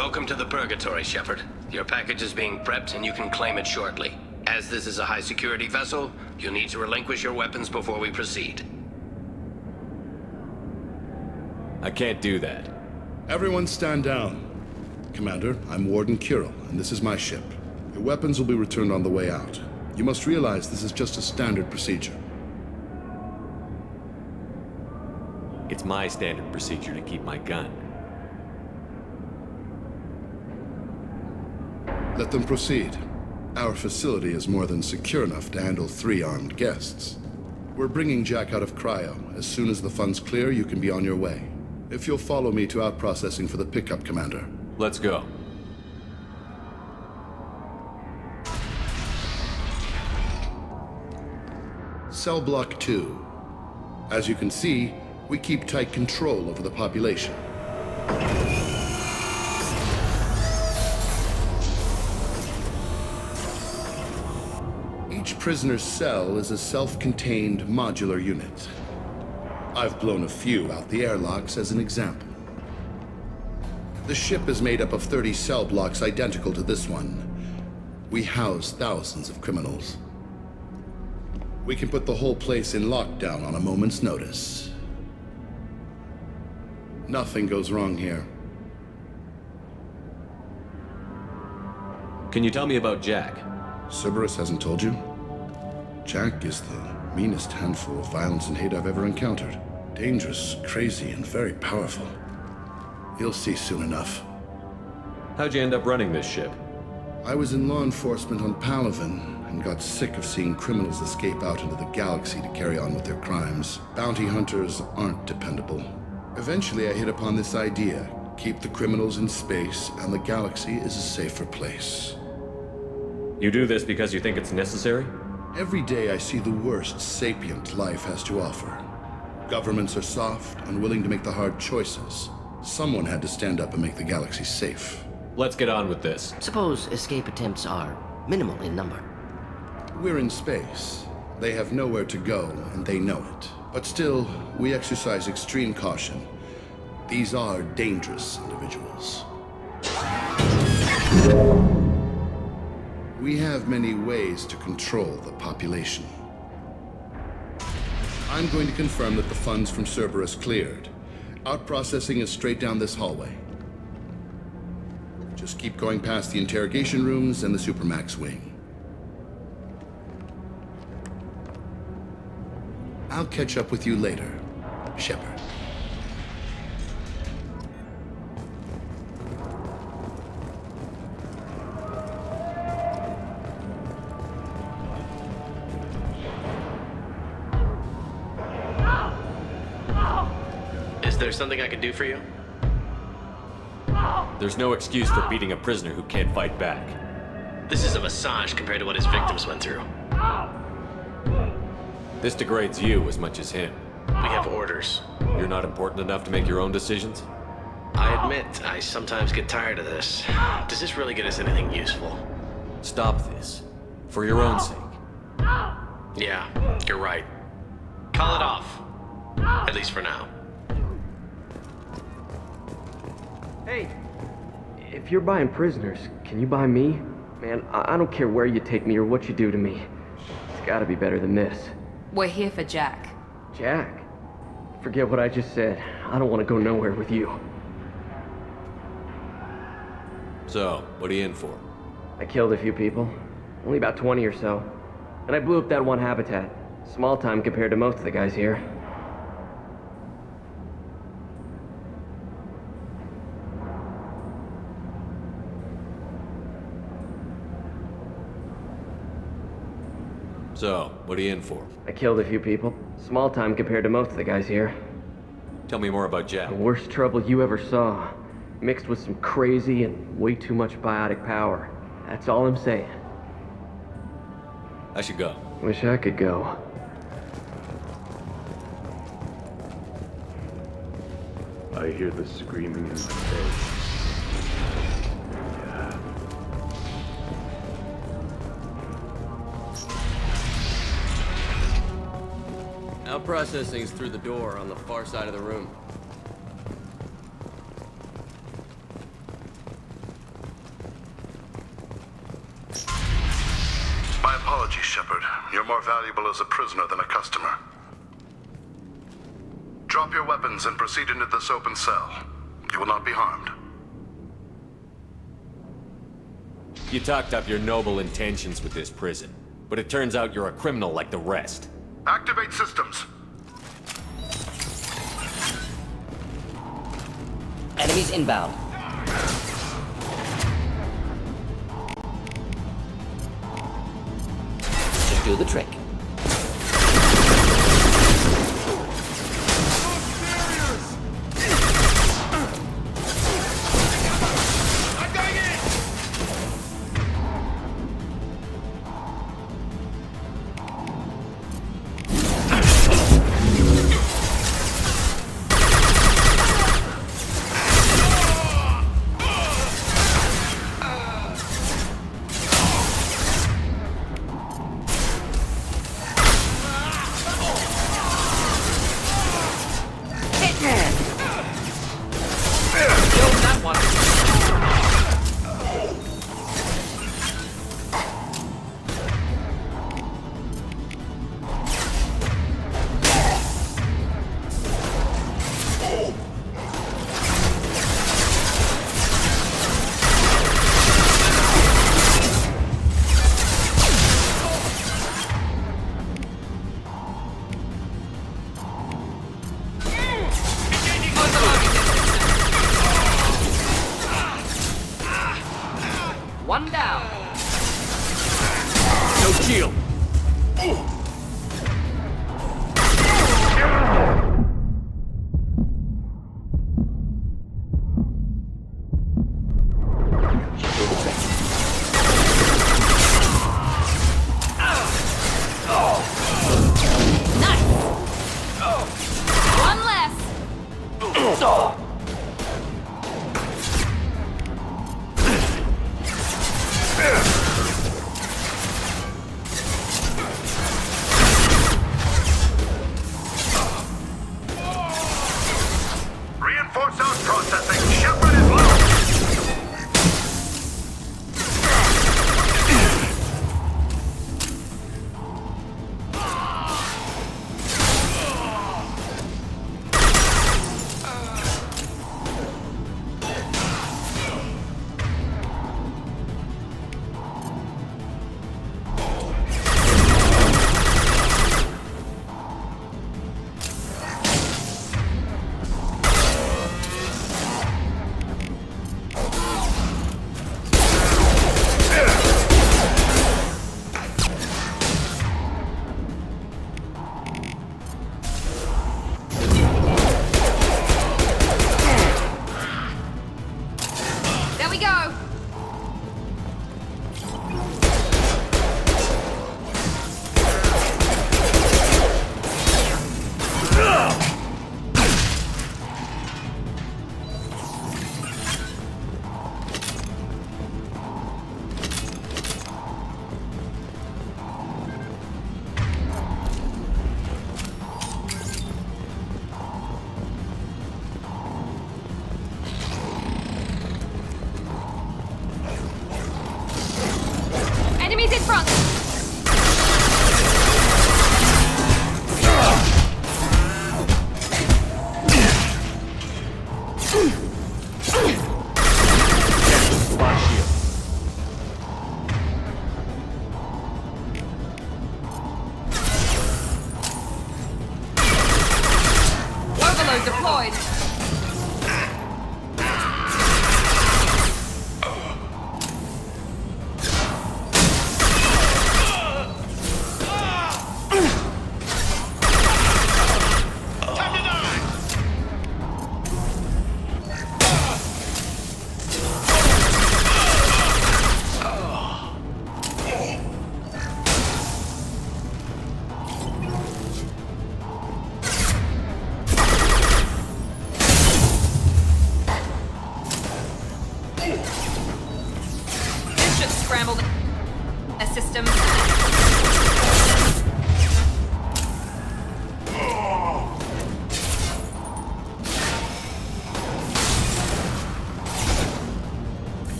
Welcome to the Purgatory, Shepard. Your package is being prepped and you can claim it shortly. As this is a high-security vessel, you'll need to relinquish your weapons before we proceed. I can't do that. Everyone stand down. Commander, I'm Warden Kirill, and this is my ship. Your weapons will be returned on the way out. You must realize this is just a standard procedure. It's my standard procedure to keep my gun. Let them proceed. Our facility is more than secure enough to handle 3 armed guests. We're bringing Jack out of cryo. As soon as the funds clear, you can be on your way. If you'll follow me to out-processing for the pickup, Commander. Let's go. Cell Block 2. As you can see, we keep tight control over the population. Each prisoner's cell is a self-contained modular unit. I've blown a few out the airlocks as an example. The ship is made up of 30 cell blocks identical to this one. We house thousands of criminals. We can put the whole place in lockdown on a moment's notice. Nothing goes wrong here. Can you tell me about Jack? Cerberus hasn't told you? Jack is the meanest handful of violence and hate I've ever encountered. Dangerous, crazy, and very powerful. You'll see soon enough. How'd you end up running this ship? I was in law enforcement on Palaven and got sick of seeing criminals escape out into the galaxy to carry on with their crimes. Bounty hunters aren't dependable. Eventually I hit upon this idea. Keep the criminals in space and the galaxy is a safer place. You do this because you think it's necessary? Every day I see the worst sapient life has to offer. Governments are soft, unwilling to make the hard choices. Someone had to stand up and make the galaxy safe. Let's get on with this. Suppose escape attempts are minimal in number. We're in space. They have nowhere to go, and they know it. But still, we exercise extreme caution. These are dangerous individuals. We have many ways to control the population. I'm going to confirm that the funds from Cerberus cleared. Out-processing is straight down this hallway. Just keep going past the interrogation rooms and the Supermax wing. I'll catch up with you later, Shepard. Is there something I can do for you? There's no excuse for beating a prisoner who can't fight back. This is a massage compared to what his victims went through. This degrades you as much as him. We have orders. You're not important enough to make your own decisions? I admit, I sometimes get tired of this. Does this really get us anything useful? Stop this. For your own sake. Yeah, you're right. Call it off. At least for now. Hey, if you're buying prisoners, can you buy me? Man, I don't care where you take me or what you do to me. It's gotta be better than this. We're here for Jack. Jack? Forget what I just said. I don't want to go nowhere with you. So, what are you in for? I killed a few people. Only about 20 or so. And I blew up that one habitat. Small time compared to most of the guys here. So, what are you in for? I killed a few people. Small time compared to most of the guys here. Tell me more about Jack. The worst trouble you ever saw. Mixed with some crazy and way too much biotic power. That's all I'm saying. I should go. Wish I could go. I hear the screaming in my head. Out processing's through the door on the far side of the room. apologies, Shepard. You're more valuable as a prisoner than a customer. Drop your weapons and proceed into this open cell. You will not be harmed. You talked up your noble intentions with this prison, but it turns out you're a criminal like the rest. Activate systems. Enemies inbound. Should do the trick. One down. No shield! Nice. One less. Reinforce out processing. Shepard is low. There we go. Enemies in front. Overload deployed.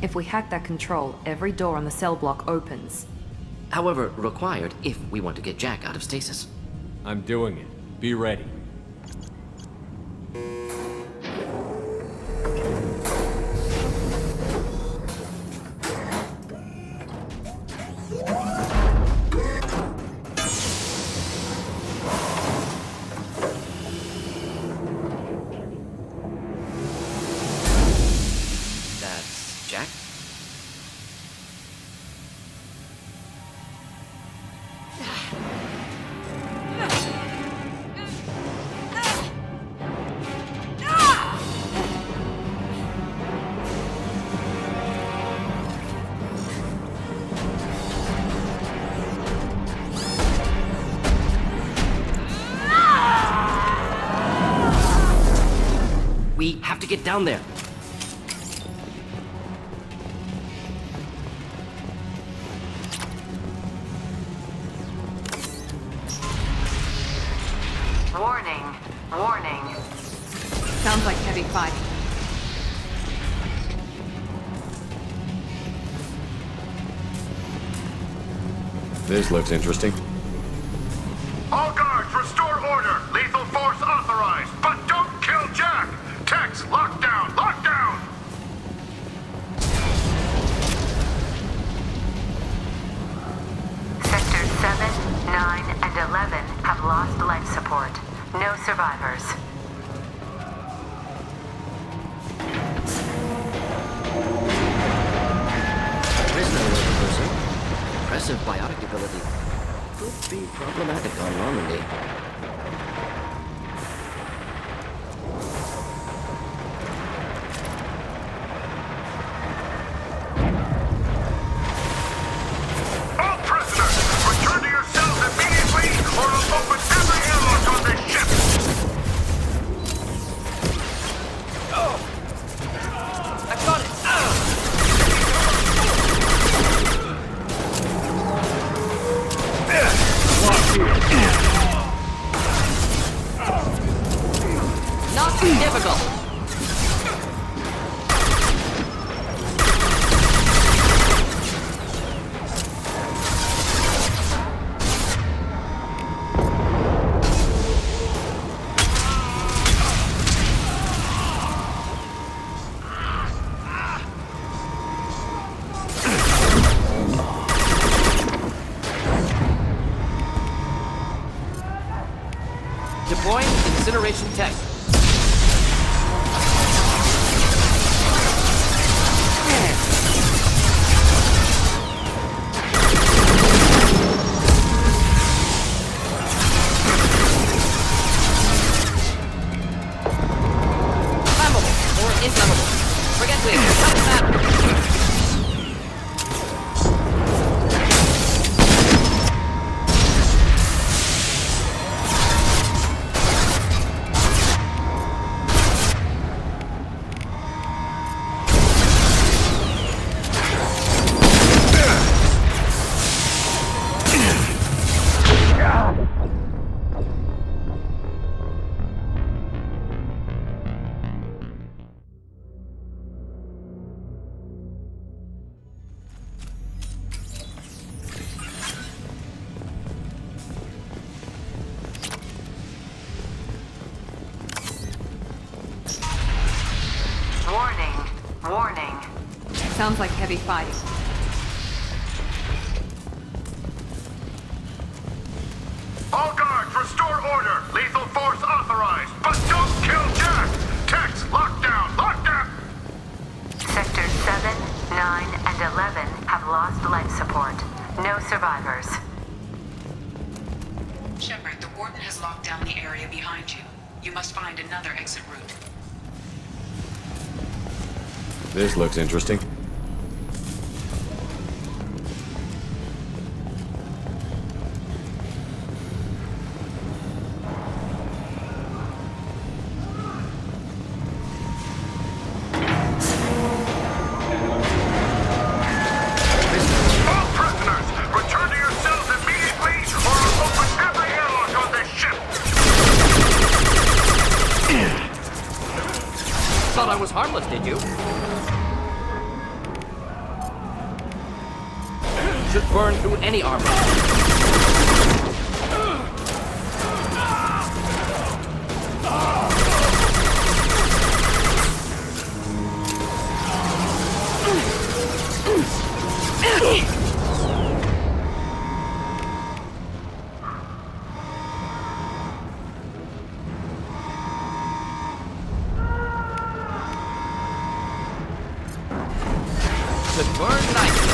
If we hack that control, every door on the cell block opens. However, required if we want to get Jack out of stasis. I'm doing it. Be ready. That's Jack? We have to get down there. Warning. Warning. Sounds like heavy fighting. This looks interesting. All guards, restore order. Lethal force authorized, but don't kill Jack. Tex, lockdown, lockdown. Sectors 7, 9, and 11 have lost life support. No survivors. Prisoner alert, person. Impressive biotic ability. Could be problematic on Normandy. All prisoners, return to your cells immediately, or I'll open every airlock on this ship. I got it! Not too difficult. Deploying incineration tech. Flammable or inflammable. Forget it. Doesn't matter. Warning. Warning. Sounds like heavy fighting. All guards, restore order. Lethal force authorized, but don't kill Jack. Tex, lockdown, lockdown. Sectors 7, 9, and 11 have lost life support. No survivors. Shepard, the Warden has locked down the area behind you. You must find another exit route. This looks interesting. Thought I was harmless, did you? Should burn through any armor. Should burn nicely.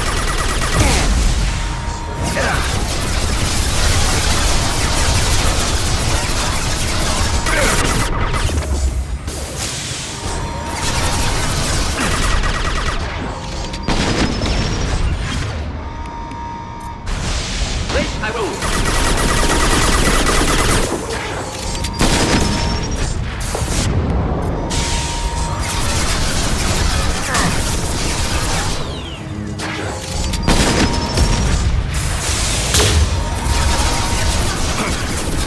Wait, I will.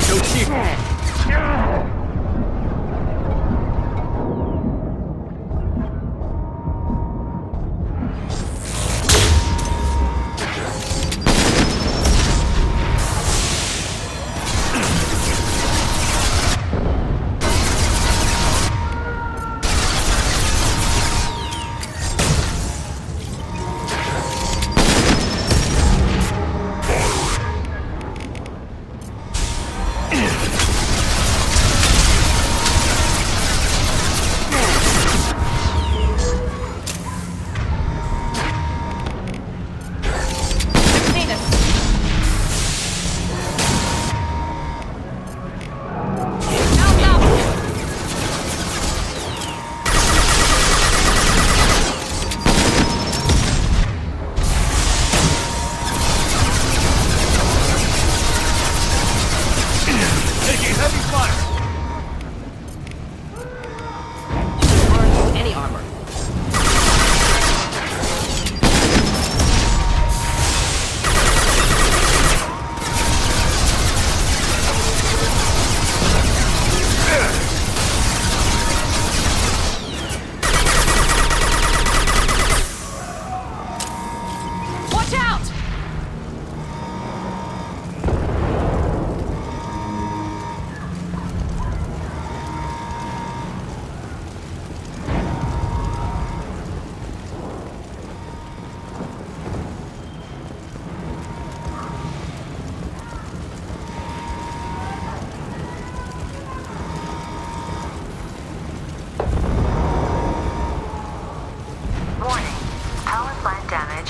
No cheap.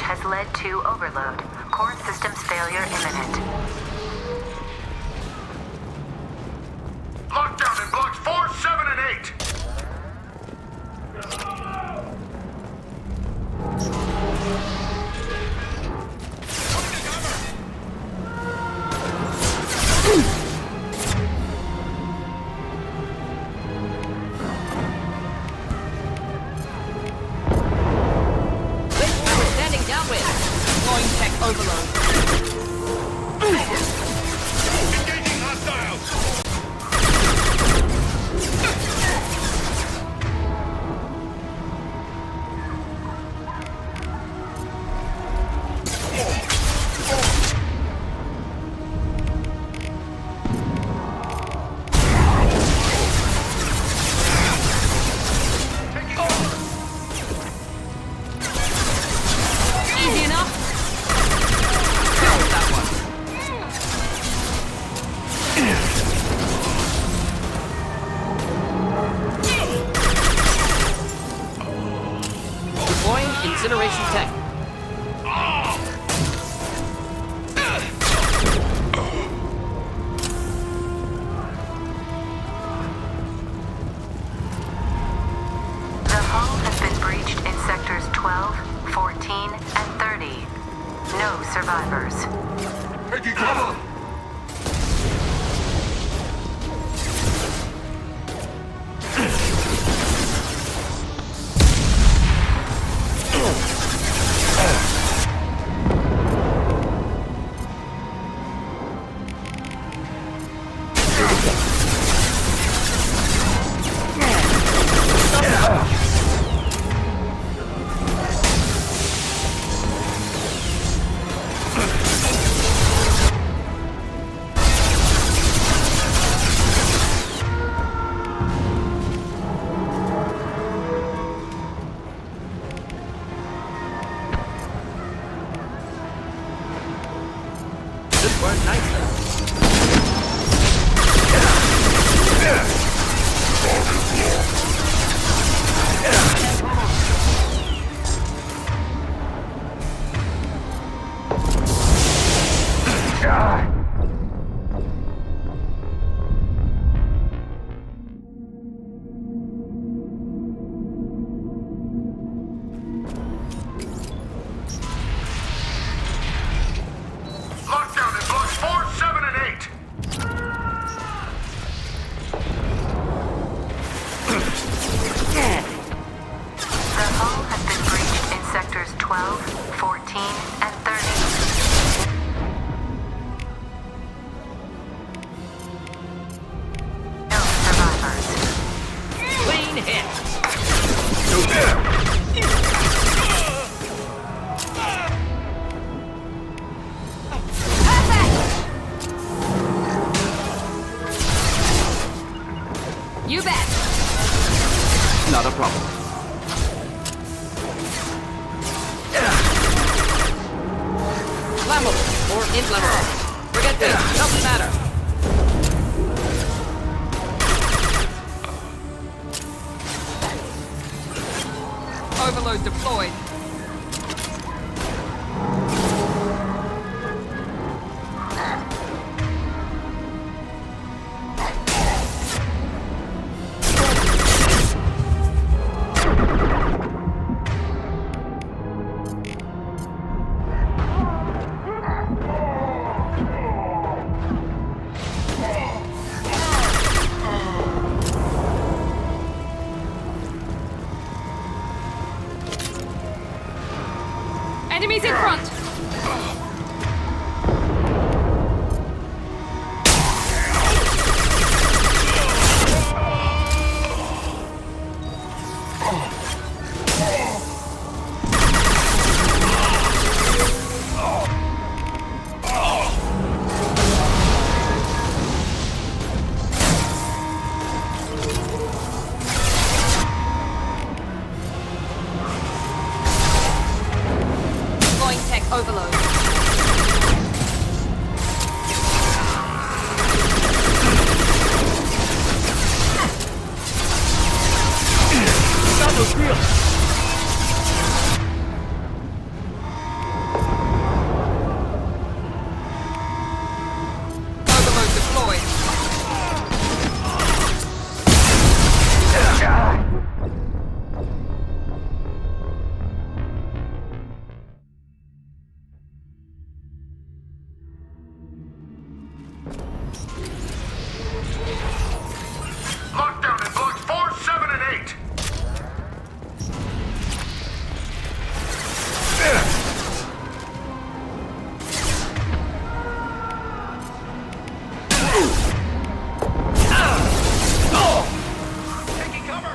has led to overload. Core systems failure imminent. Lockdown in blocks 4, 7, and 8! Incineration tech. The hull has been breached in sectors 12, 14, and 30. No survivors. Taking cover! hit. You bet. Not a problem. Flammable or inflammable. Forget this. Doesn't matter. Overload deployed. Enemies in front! Deploying tech overload. Overload deployed. Lockdown in blocks 4, 7, and 8. Taking cover.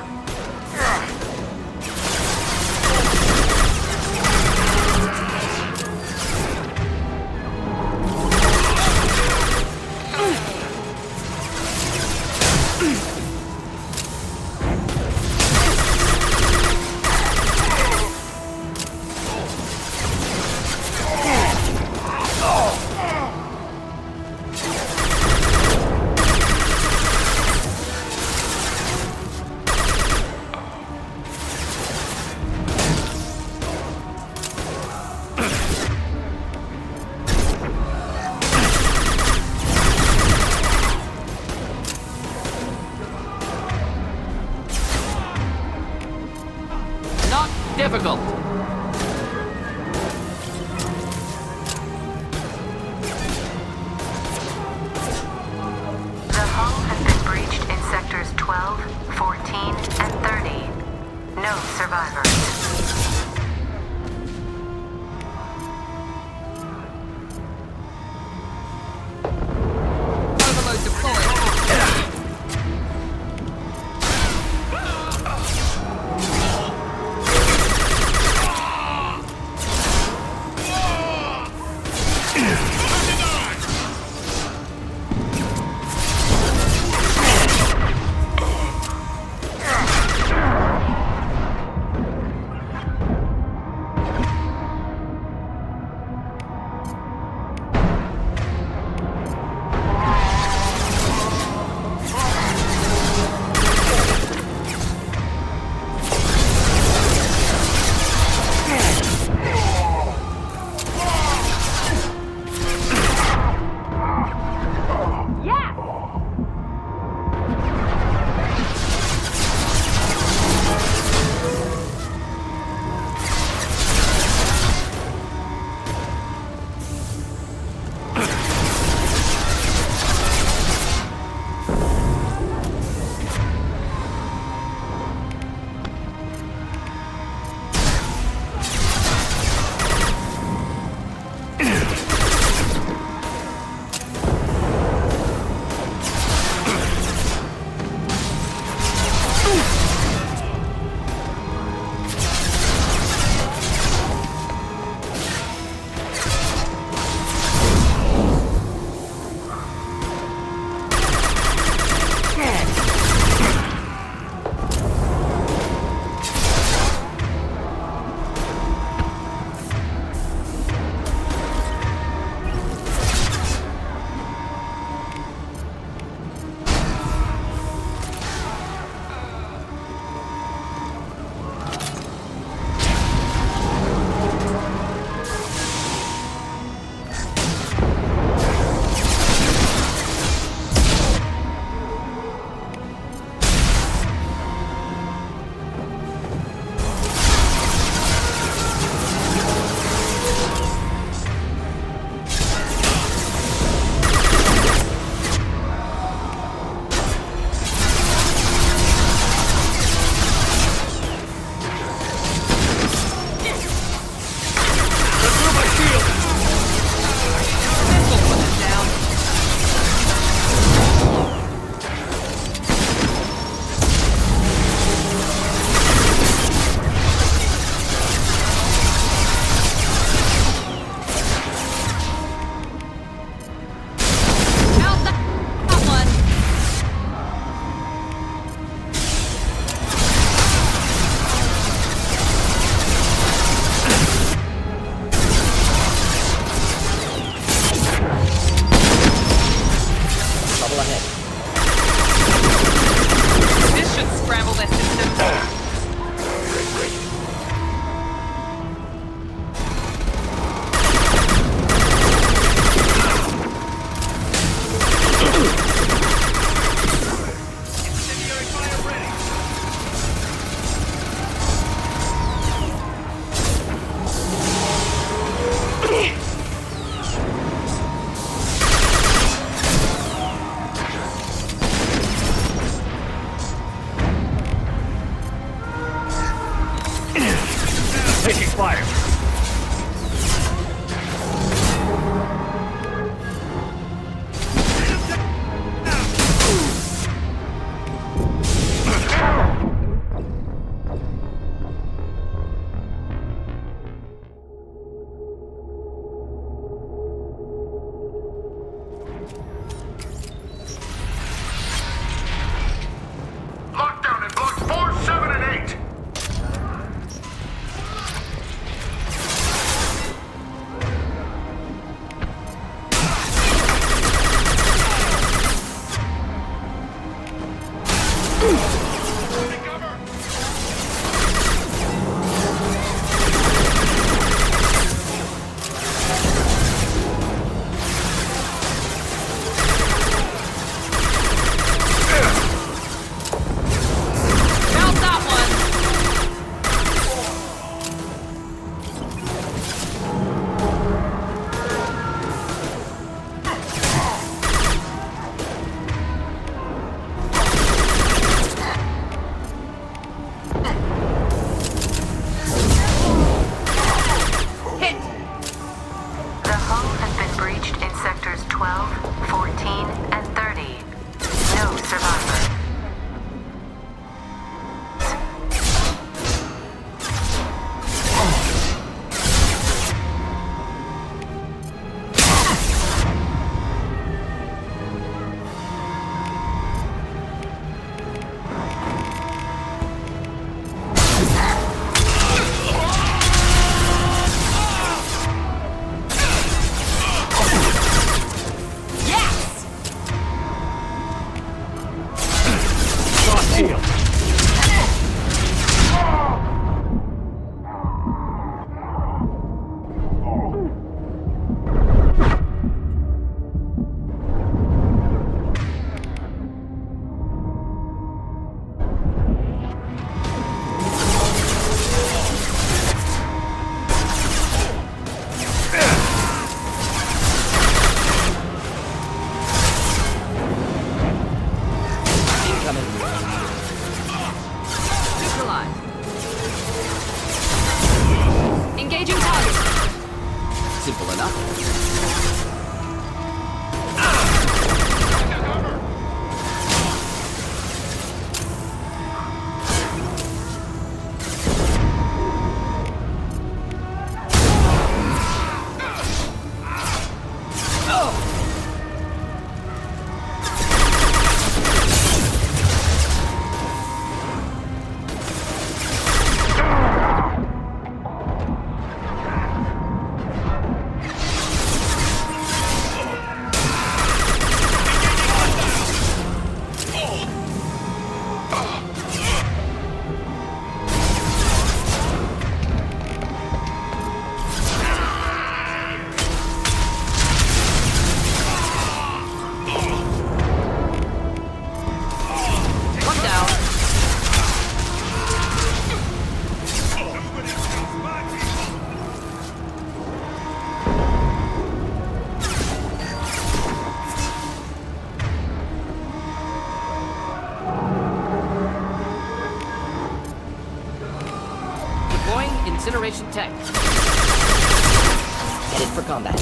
Not difficult. The hull has been breached in sectors 12, 14, and 30. No survivors. Overload deployed. taking fire. Lockdown in blocks 4, 7, and 8. Found that one. Hit. The hull has been breached in sectors 12, 14, and 30. No survivor. Yes. Lost shield. Incoming. Neutralized. Engaging target. Simple enough. One down. Deploying incineration tech. Headed for combat.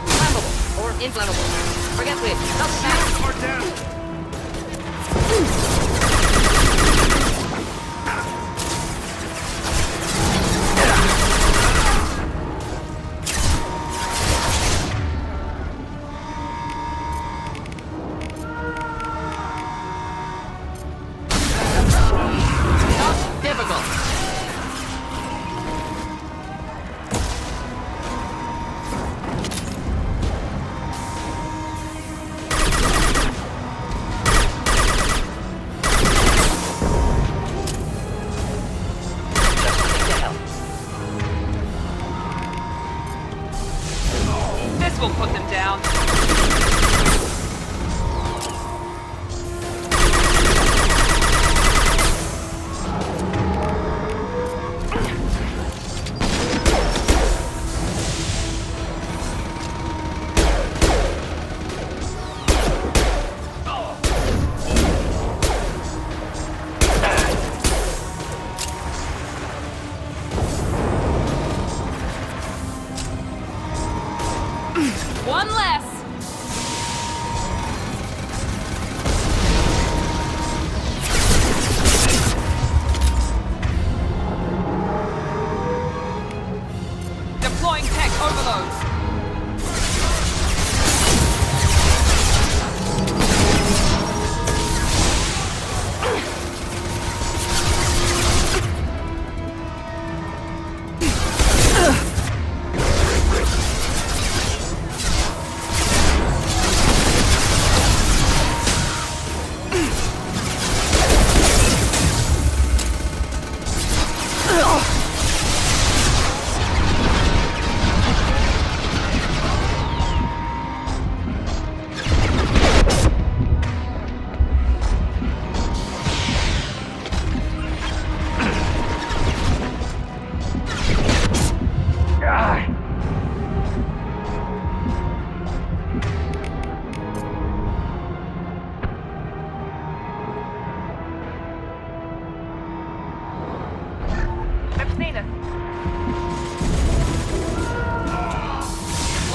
Flammable or inflammable. Forget which. Doesn't matter.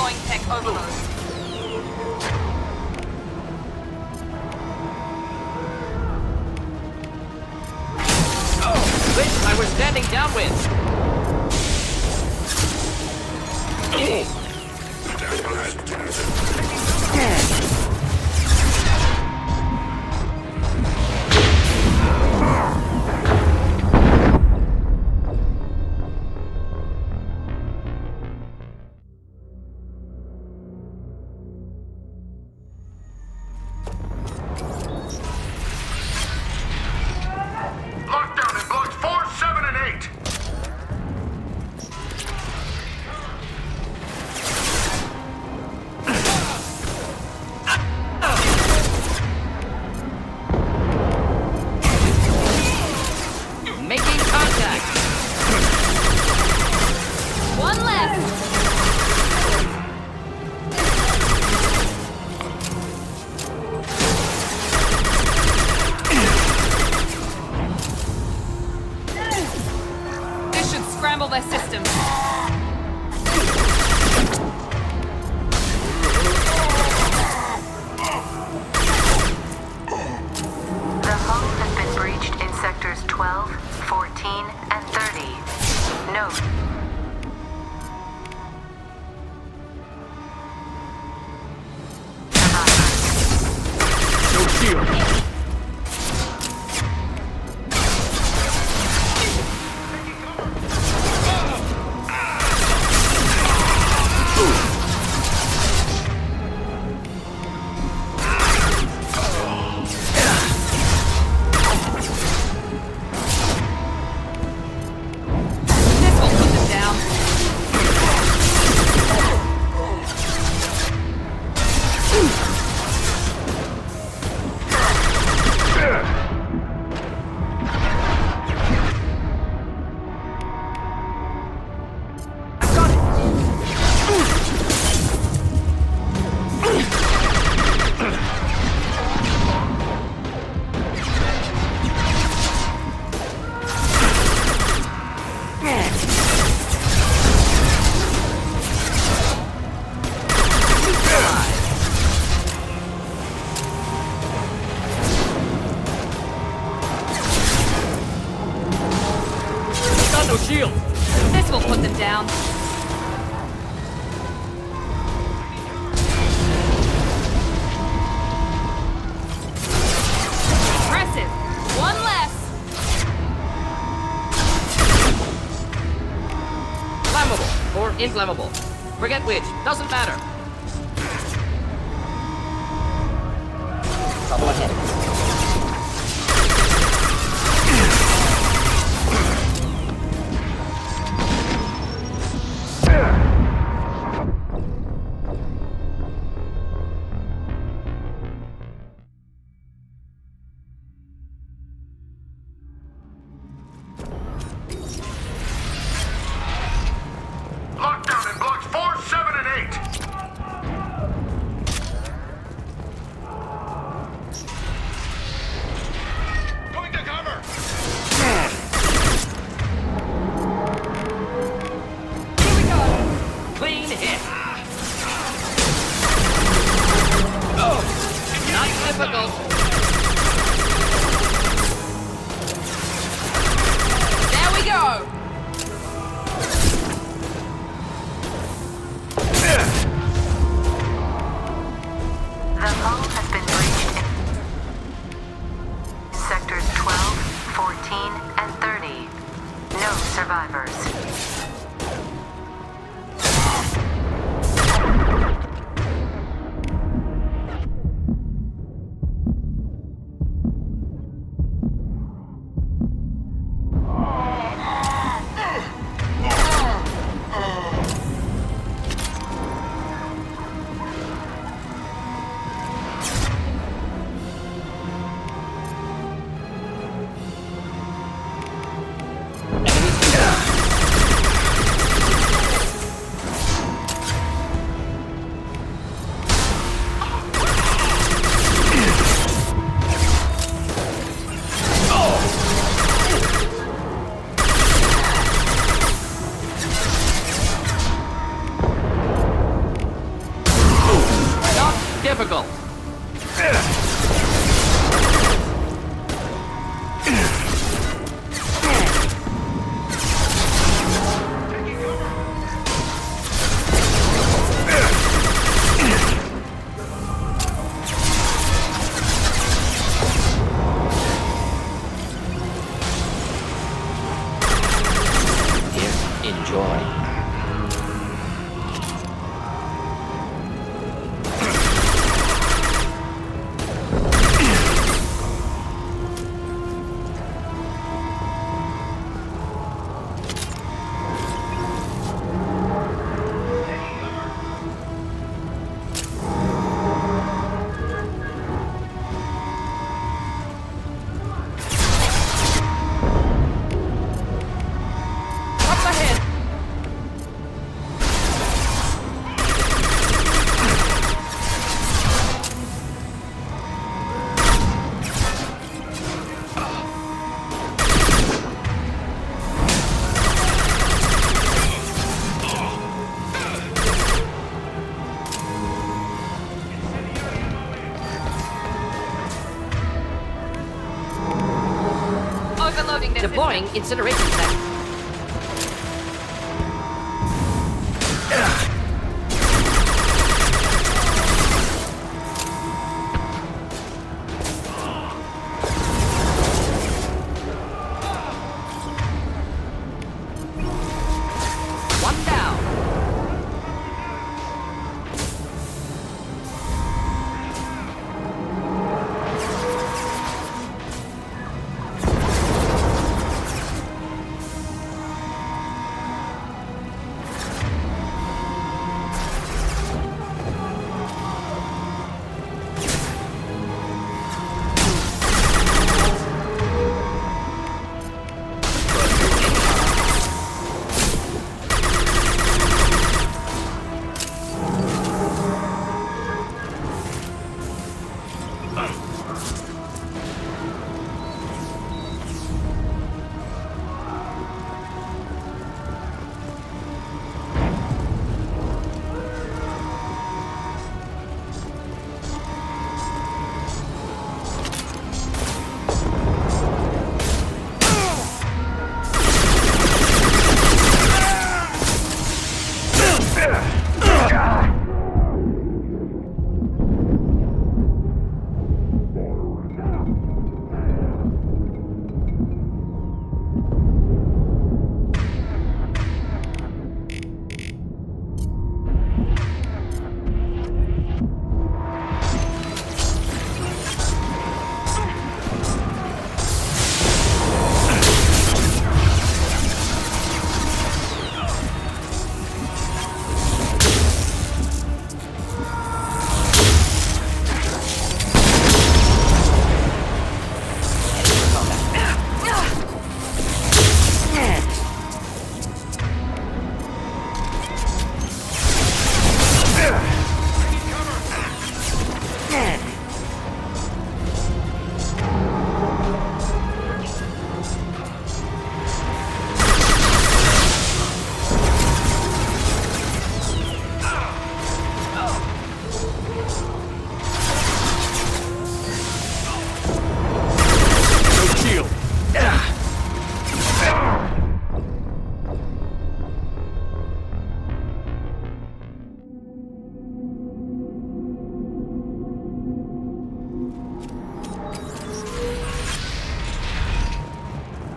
Deploying tech overload. Wish I were standing downwind. Lockdown in blocks 4, 7, and 8. Making contact. One left. This should scramble their systems. The hull has been breached in sectors 12, 14, and 30. Note. No shield. This will put them down. Got no shield. This will put them down. Impressive. One less. Flammable or inflammable. Forget which. Doesn't matter. Trouble ahead. Lockdown in blocks 4, 7, and 8. Going to cover. Clean hit. Not difficult. There we go. The hull has been breached in sectors 12, 14, and 30. No survivors. their Deploying incineration set. One down.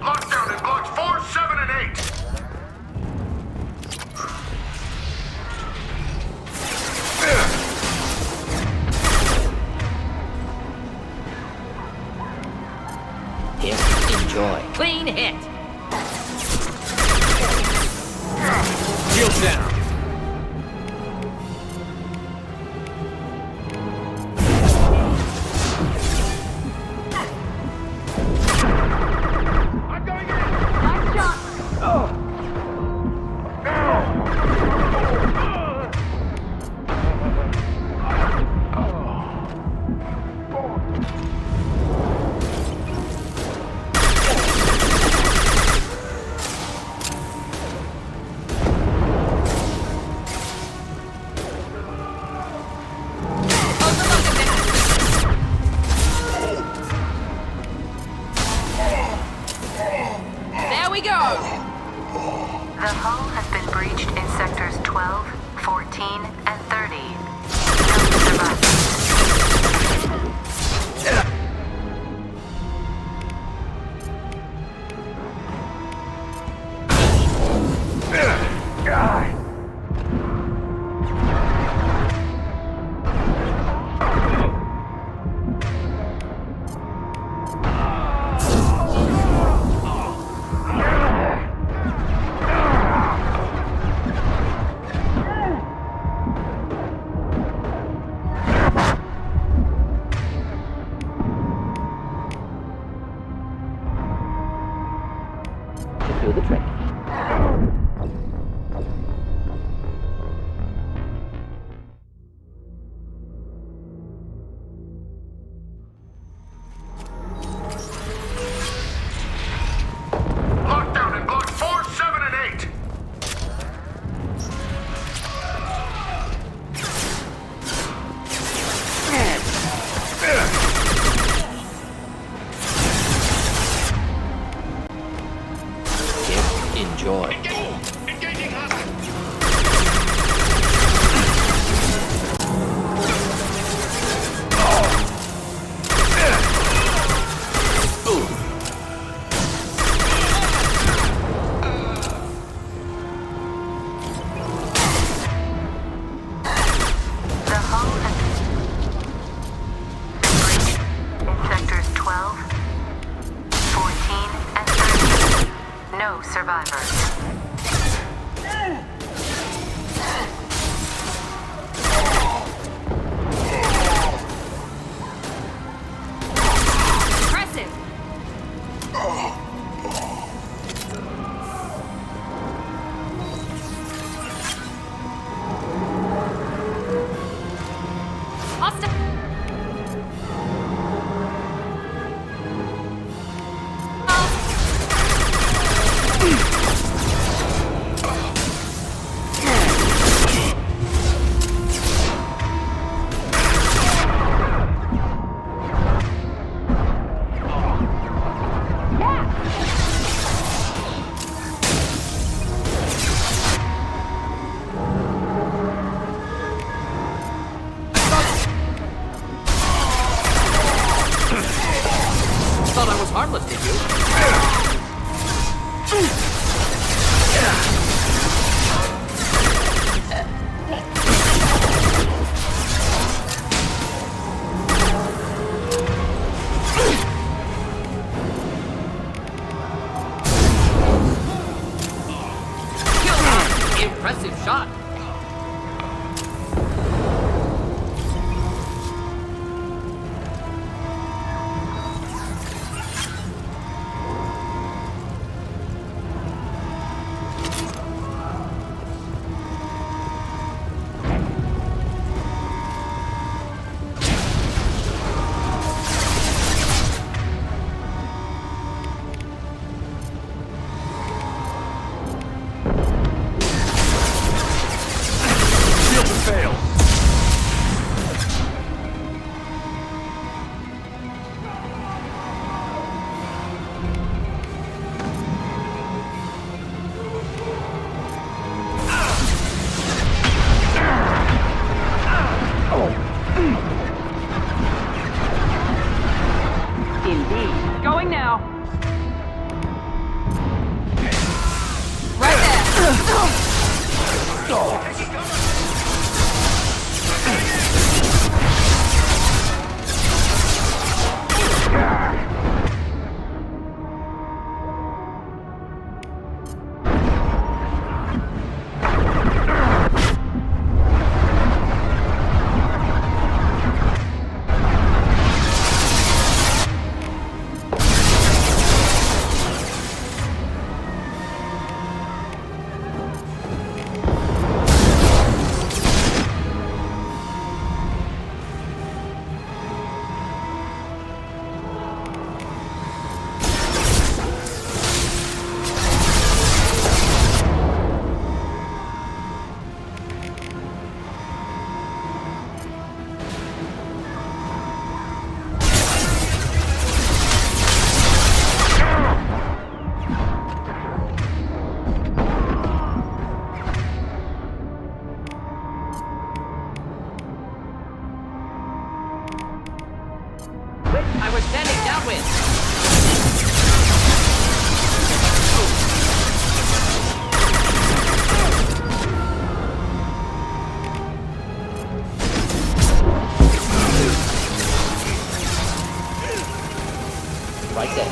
Lockdown in blocks 4, 7, and 8. Here, enjoy. Clean hit. Shields down. There we go. The hull has been breached in sectors 12, 14, and 30. Do the trick. Lockdown in blocks 4, 7, and 8. No survivors. Impressive. Hostile. Thought I was harmless to you. Impressive shot. Indeed. Going now. Right there. I was standing downwind. Right there.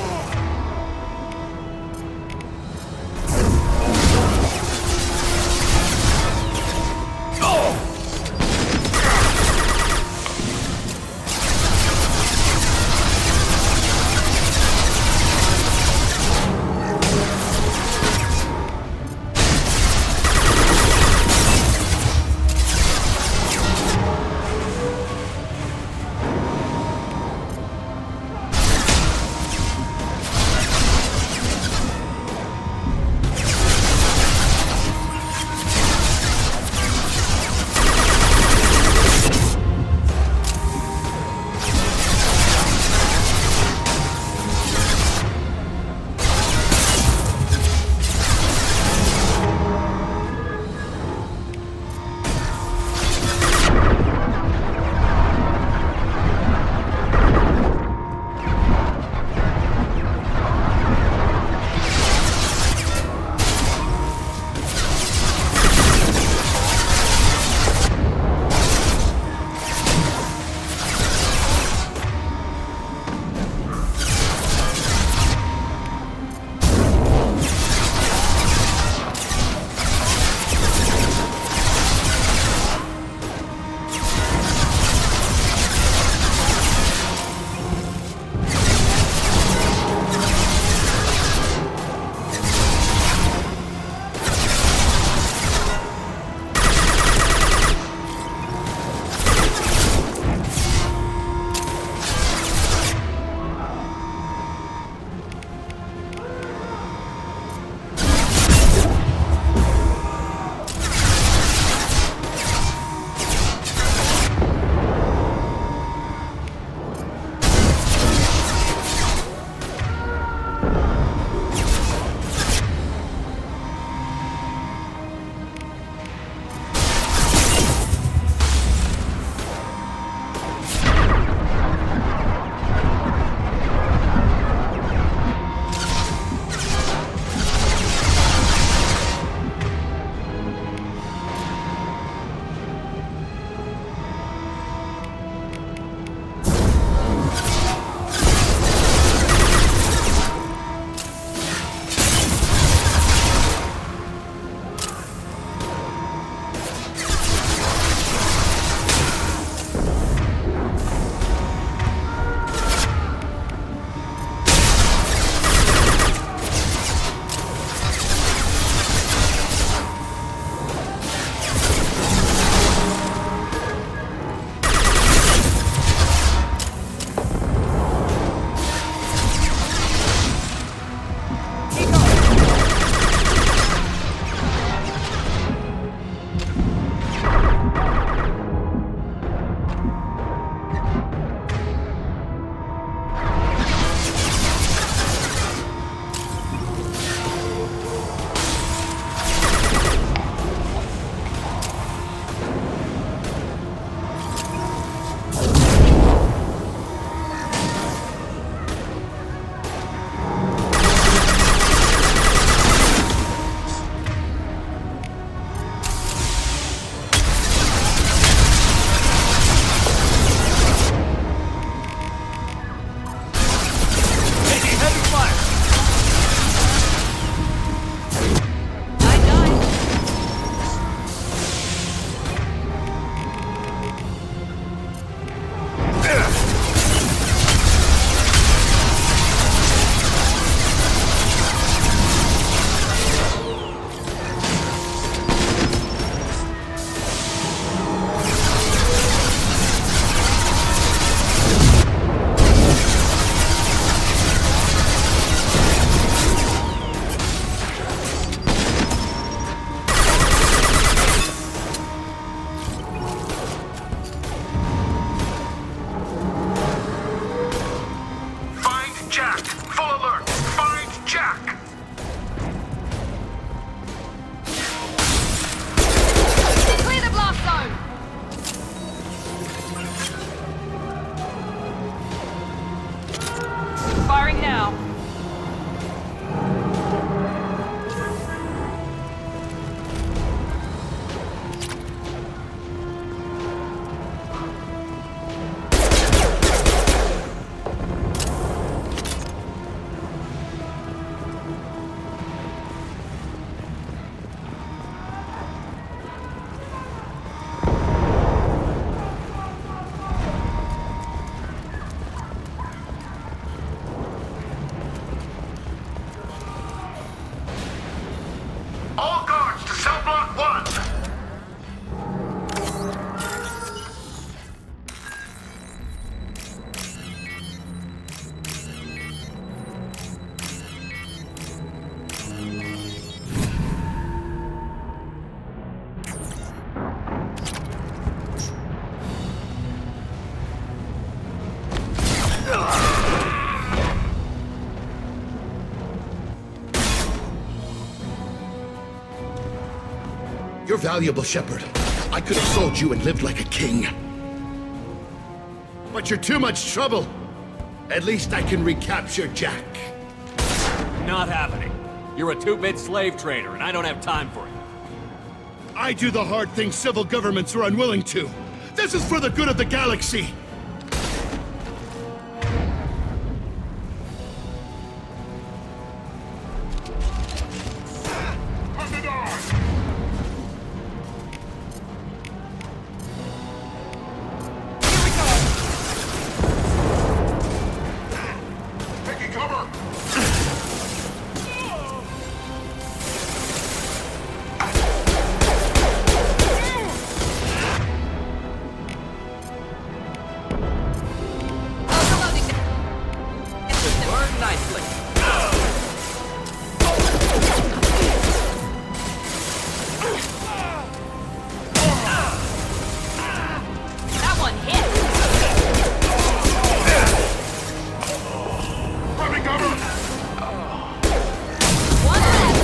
Firing now. All guards to cell block 1. You're valuable, Shepard. I could have sold you and lived like a king. But you're too much trouble. At least I can recapture Jack. Not happening. You're a two-bit slave trader, and I don't have time for it. I do the hard things civil governments are unwilling to. This is for the good of the galaxy. Taking cover. Work nicely. That one hit. Grabbing cover. One left.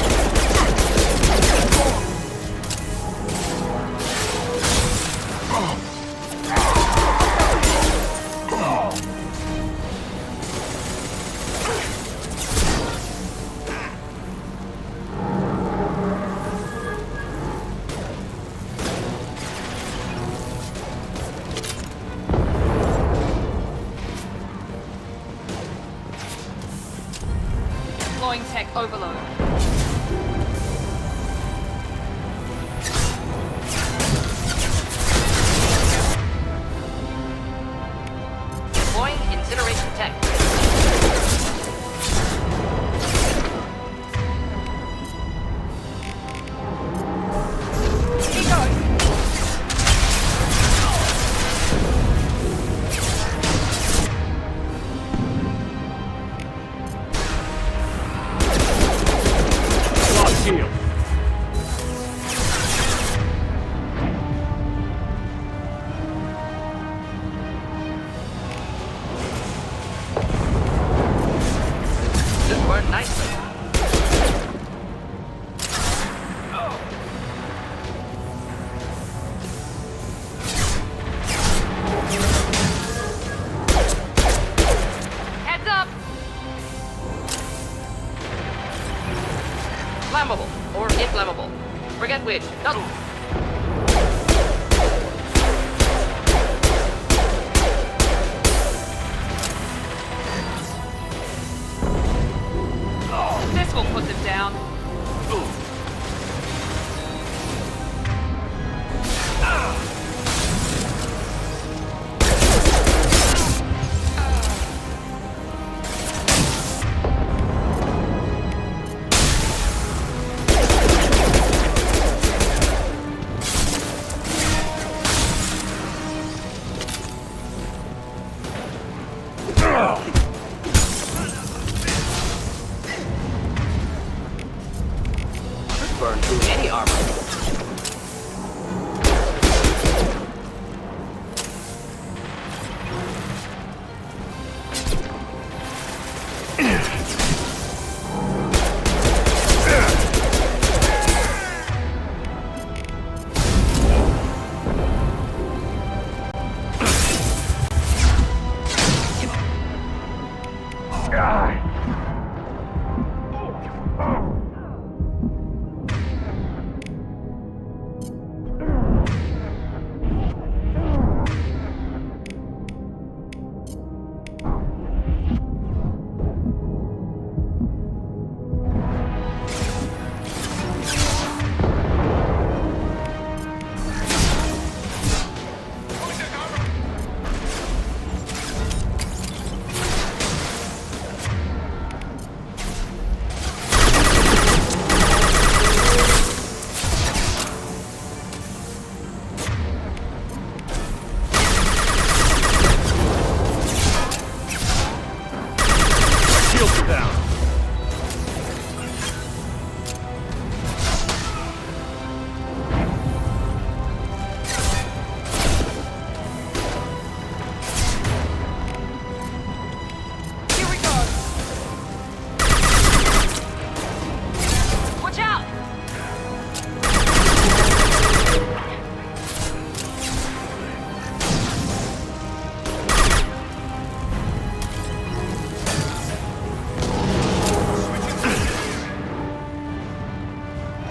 Deploying tech overload. Deploying incineration tech. He goes. Lost shield. Should work nicely. Heads up. Flammable or inflammable. Forget which. Doesn't. This will put them down. Burn through any armor.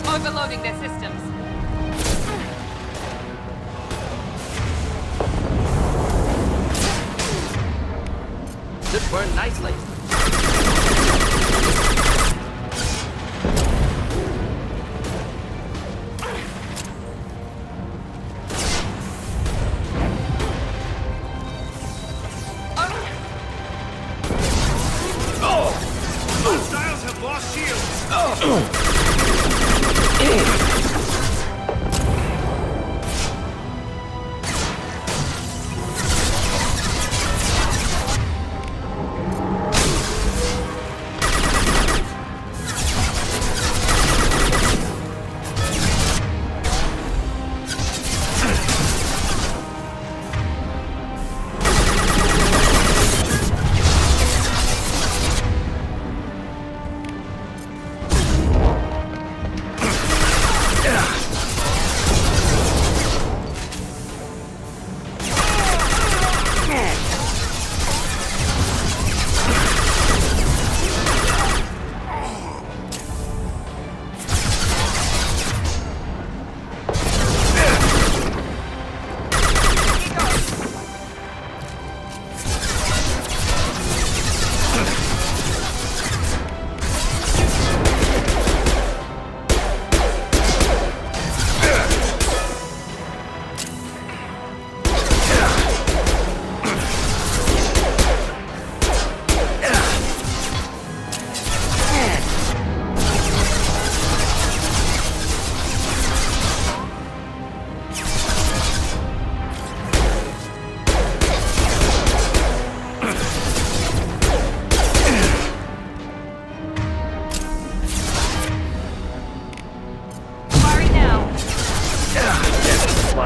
Overloading their systems. Should burn nicely. Hostiles have lost shields!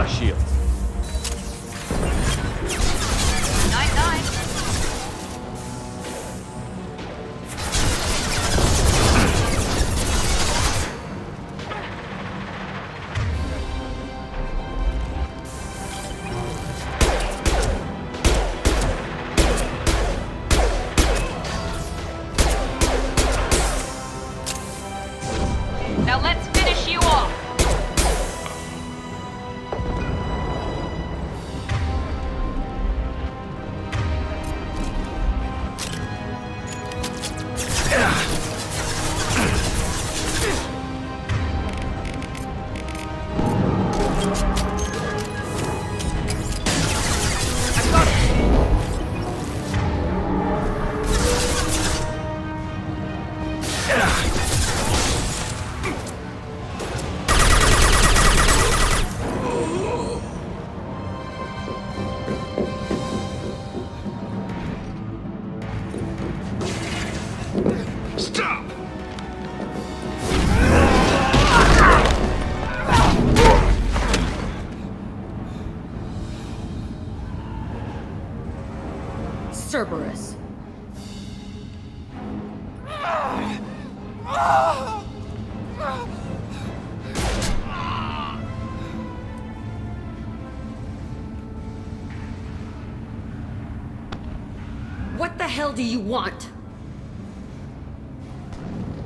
Shield. Now let's finish you off. Stop! Cerberus. What the hell do you want?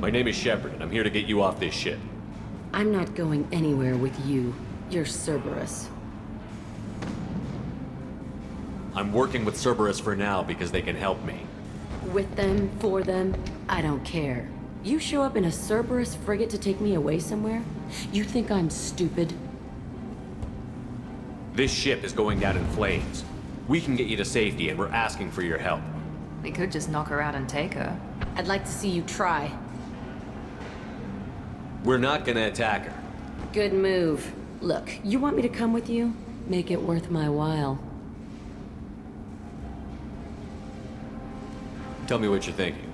My name is Shepard, and I'm here to get you off this ship. I'm not going anywhere with you. You're Cerberus. I'm working with Cerberus for now because they can help me. With them, for them, I don't care. You show up in a Cerberus frigate to take me away somewhere? You think I'm stupid? This ship is going down in flames. We can get you to safety, and we're asking for your help. We could just knock her out and take her. I'd like to see you try. We're not gonna attack her. Good move. Look, you want me to come with you? Make it worth my while. Tell me what you're thinking.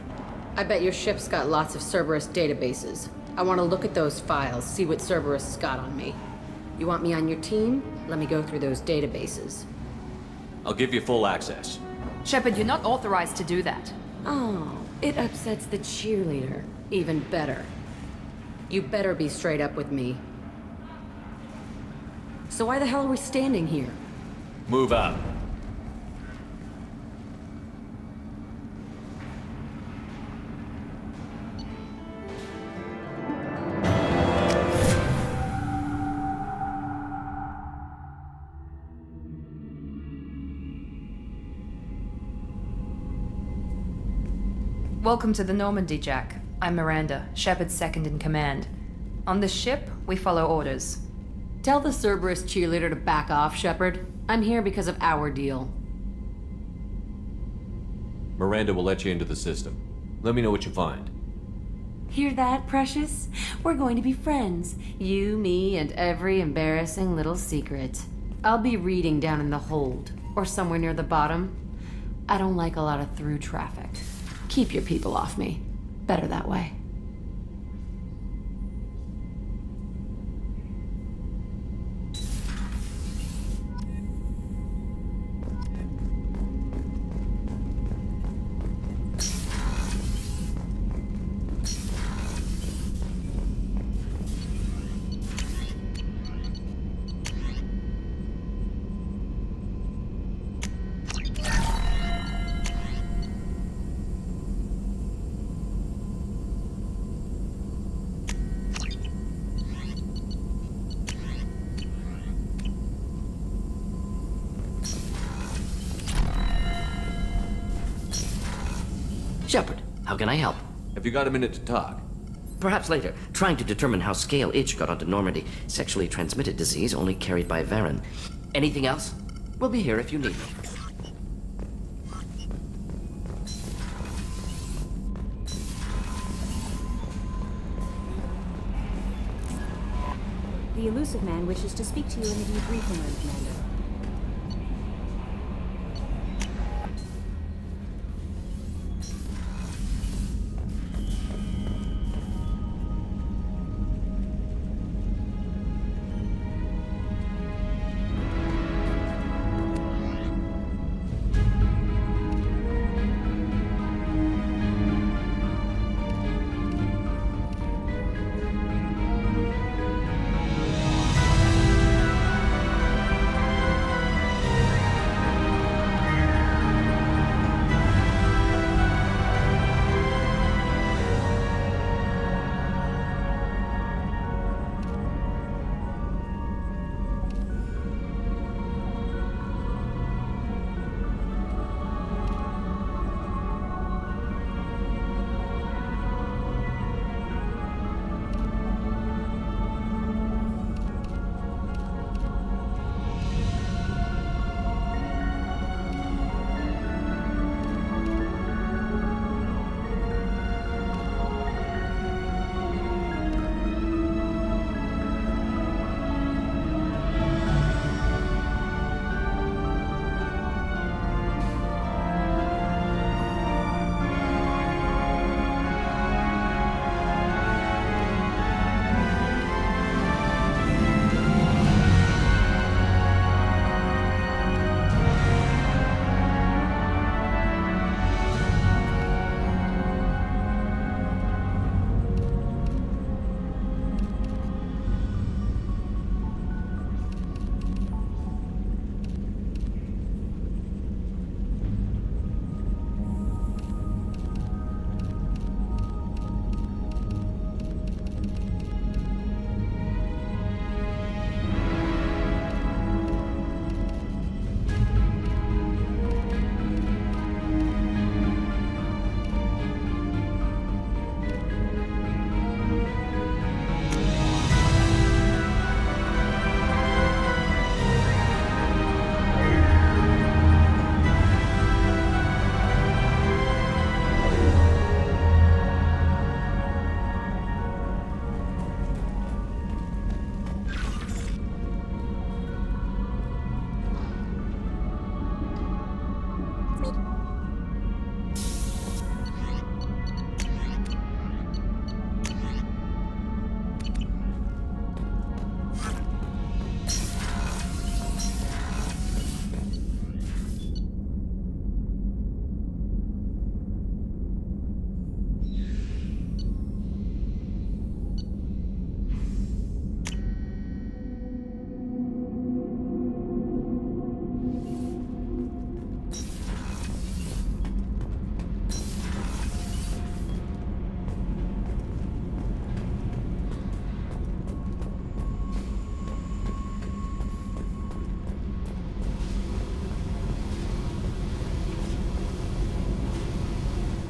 I bet your ship's got lots of Cerberus databases. I want to look at those files, see what Cerberus has got on me. You want me on your team? Let me go through those databases. I'll give you full access. Shepard, you're not authorized to do that. Oh, it upsets the cheerleader. Even better. You better be straight up with me. So why the hell are we standing here? Move out. Welcome to the Normandy, Jack. I'm Miranda, Shepard's second in command. On this ship, we follow orders. Tell the Cerberus cheerleader to back off, Shepard. I'm here because of our deal. Miranda will let you into the system. Let me know what you find. Hear that, Precious? We're going to be friends. You, me, and every embarrassing little secret. I'll be reading down in the hold, or somewhere near the bottom. I don't like a lot of through traffic. Keep your people off me. Better that way. Shepard, how can I help? Have you got a minute to talk? Perhaps later. Trying to determine how Scale H got onto Normandy. Sexually transmitted disease only carried by Varen. Anything else? We'll be here if you need me. The Elusive Man wishes to speak to you in the debriefing room, Commander.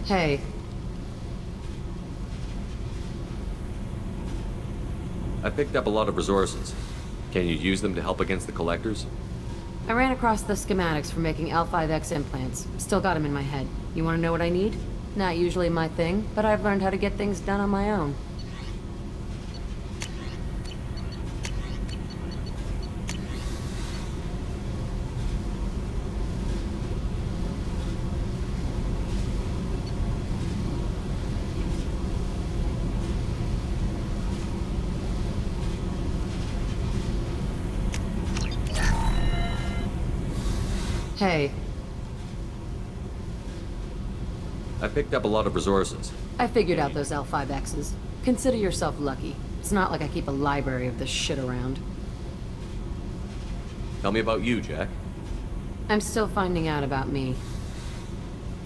Hey. I picked up a lot of resources. Can you use them to help against the Collectors? I ran across the schematics for making L5X implants. Still got them in my head. You want to know what I need? Not usually my thing, but I've learned how to get things done on my own. Hey. I picked up a lot of resources. I figured out those L5Xs. Consider yourself lucky. It's not like I keep a library of this shit around. Tell me about you, Jack. I'm still finding out about me.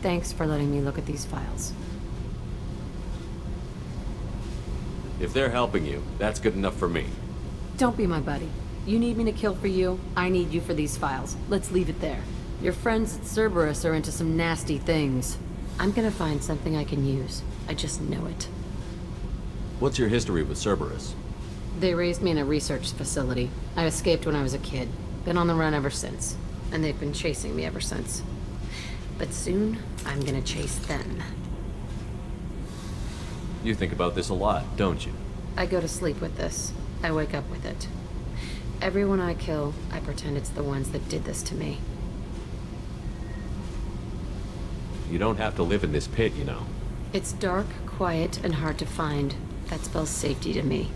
Thanks for letting me look at these files. If they're helping you, that's good enough for me. Don't be my buddy. You need me to kill for you, I need you for these files. Let's leave it there. Your friends at Cerberus are into some nasty things. I'm gonna find something I can use. I just know it. What's your history with Cerberus? They raised me in a research facility. I escaped when I was a kid. Been on the run ever since. And they've been chasing me ever since. But soon, I'm gonna chase them. You think about this a lot, don't you? I go to sleep with this. I wake up with it. Everyone I kill, I pretend it's the ones that did this to me. You don't have to live in this pit, you know. It's dark, quiet, and hard to find. That spells safety to me.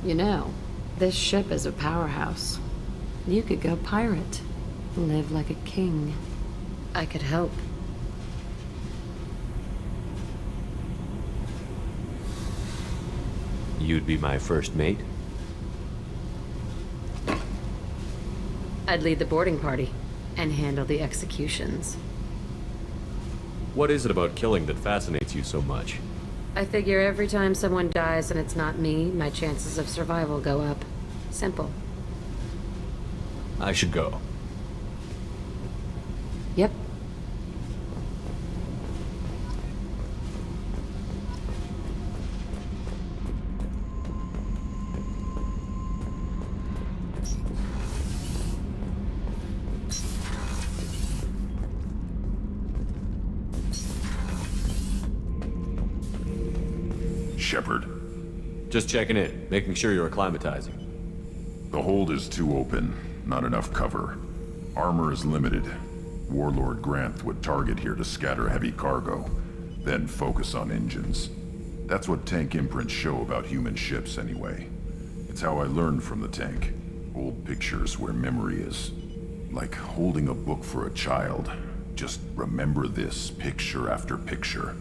You know, this ship is a powerhouse. You could go pirate. Live like a king. I could help. You'd be my first mate? I'd lead the boarding party and handle the executions. What is it about killing that fascinates you so much? I figure every time someone dies and it's not me, my chances of survival go up. Simple. I should go. Yep. Shepard. Just checking in, making sure you're acclimatizing. The hold is too open, not enough cover. Armor is limited. Warlord Granth would target here to scatter heavy cargo, then focus on engines. That's what tank imprints show about human ships anyway. It's how I learned from the tank. Old pictures where memory is. Like holding a book for a child. Just remember this, picture after picture.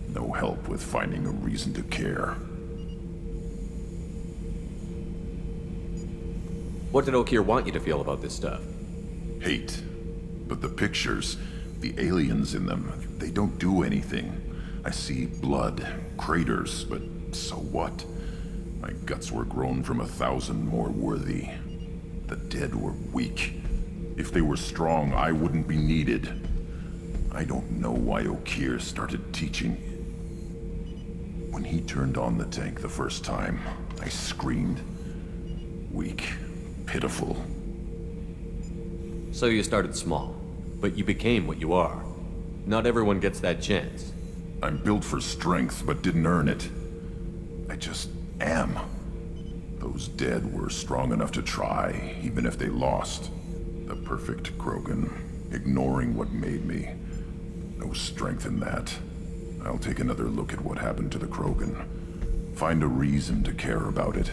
No help with finding a reason to care. What did Okeer want you to feel about this stuff? Hate. But the pictures, the aliens in them, they don't do anything. I see blood, craters, but so what? My guts were grown from 1,000 more worthy. The dead were weak. If they were strong, I wouldn't be needed. I don't know why Okeer started teaching. When he turned on the tank the first time, I screamed. Weak, pitiful. So you started small, but you became what you are. Not everyone gets that chance. I'm built for strength, but didn't earn it. I just am. Those dead were strong enough to try, even if they lost. The perfect Krogan, ignoring what made me. No strength in that. I'll take another look at what happened to the Krogan. Find a reason to care about it.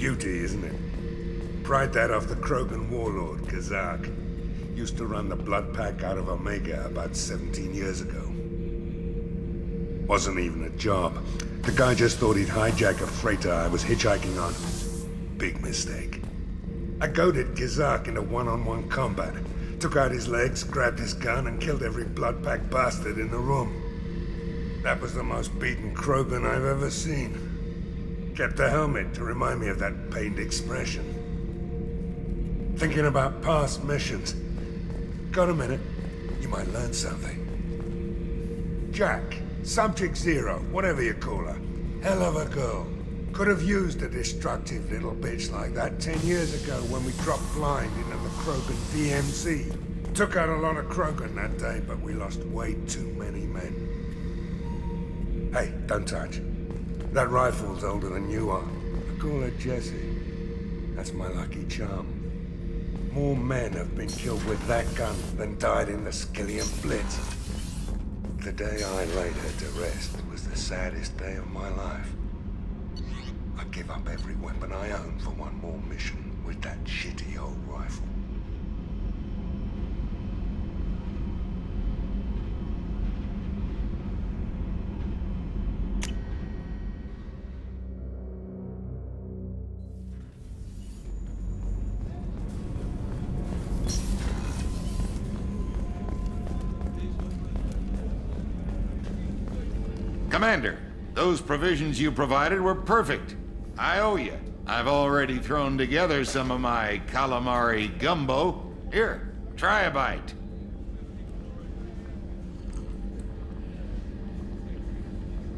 Beauty, isn't it? Pried that off the Krogan warlord, Kazak. used to run the Blood Pack out of Omega about 17 years ago. Wasn't even a job. The guy just thought he'd hijack a freighter I was hitchhiking on. Big mistake. I goaded Gizak into one-on-one combat. Took out his legs, grabbed his gun, and killed every Blood Pack bastard in the room. That was the most beaten Krogan I've ever seen. Kept a helmet to remind me of that pained expression. Thinking about past missions. Got a minute? You might learn something. Jack, Subject Zero, whatever you call her. Hell of a girl. Could have used a destructive little bitch like that 10 years ago when we dropped blind into the Krogan DMZ. Took out a lot of Krogan that day, but we lost way too many men. Hey, don't touch. That rifle's older than you are. I call her Jessie. That's my lucky charm. More men have been killed with that gun than died in the Skillian Blitz. The day I laid her to rest was the saddest day of my life. I'd give up every weapon I own for one more mission with that shitty old rifle. Commander, those provisions you provided were perfect. I owe you. I've already thrown together some of my calamari gumbo. Here, try a bite.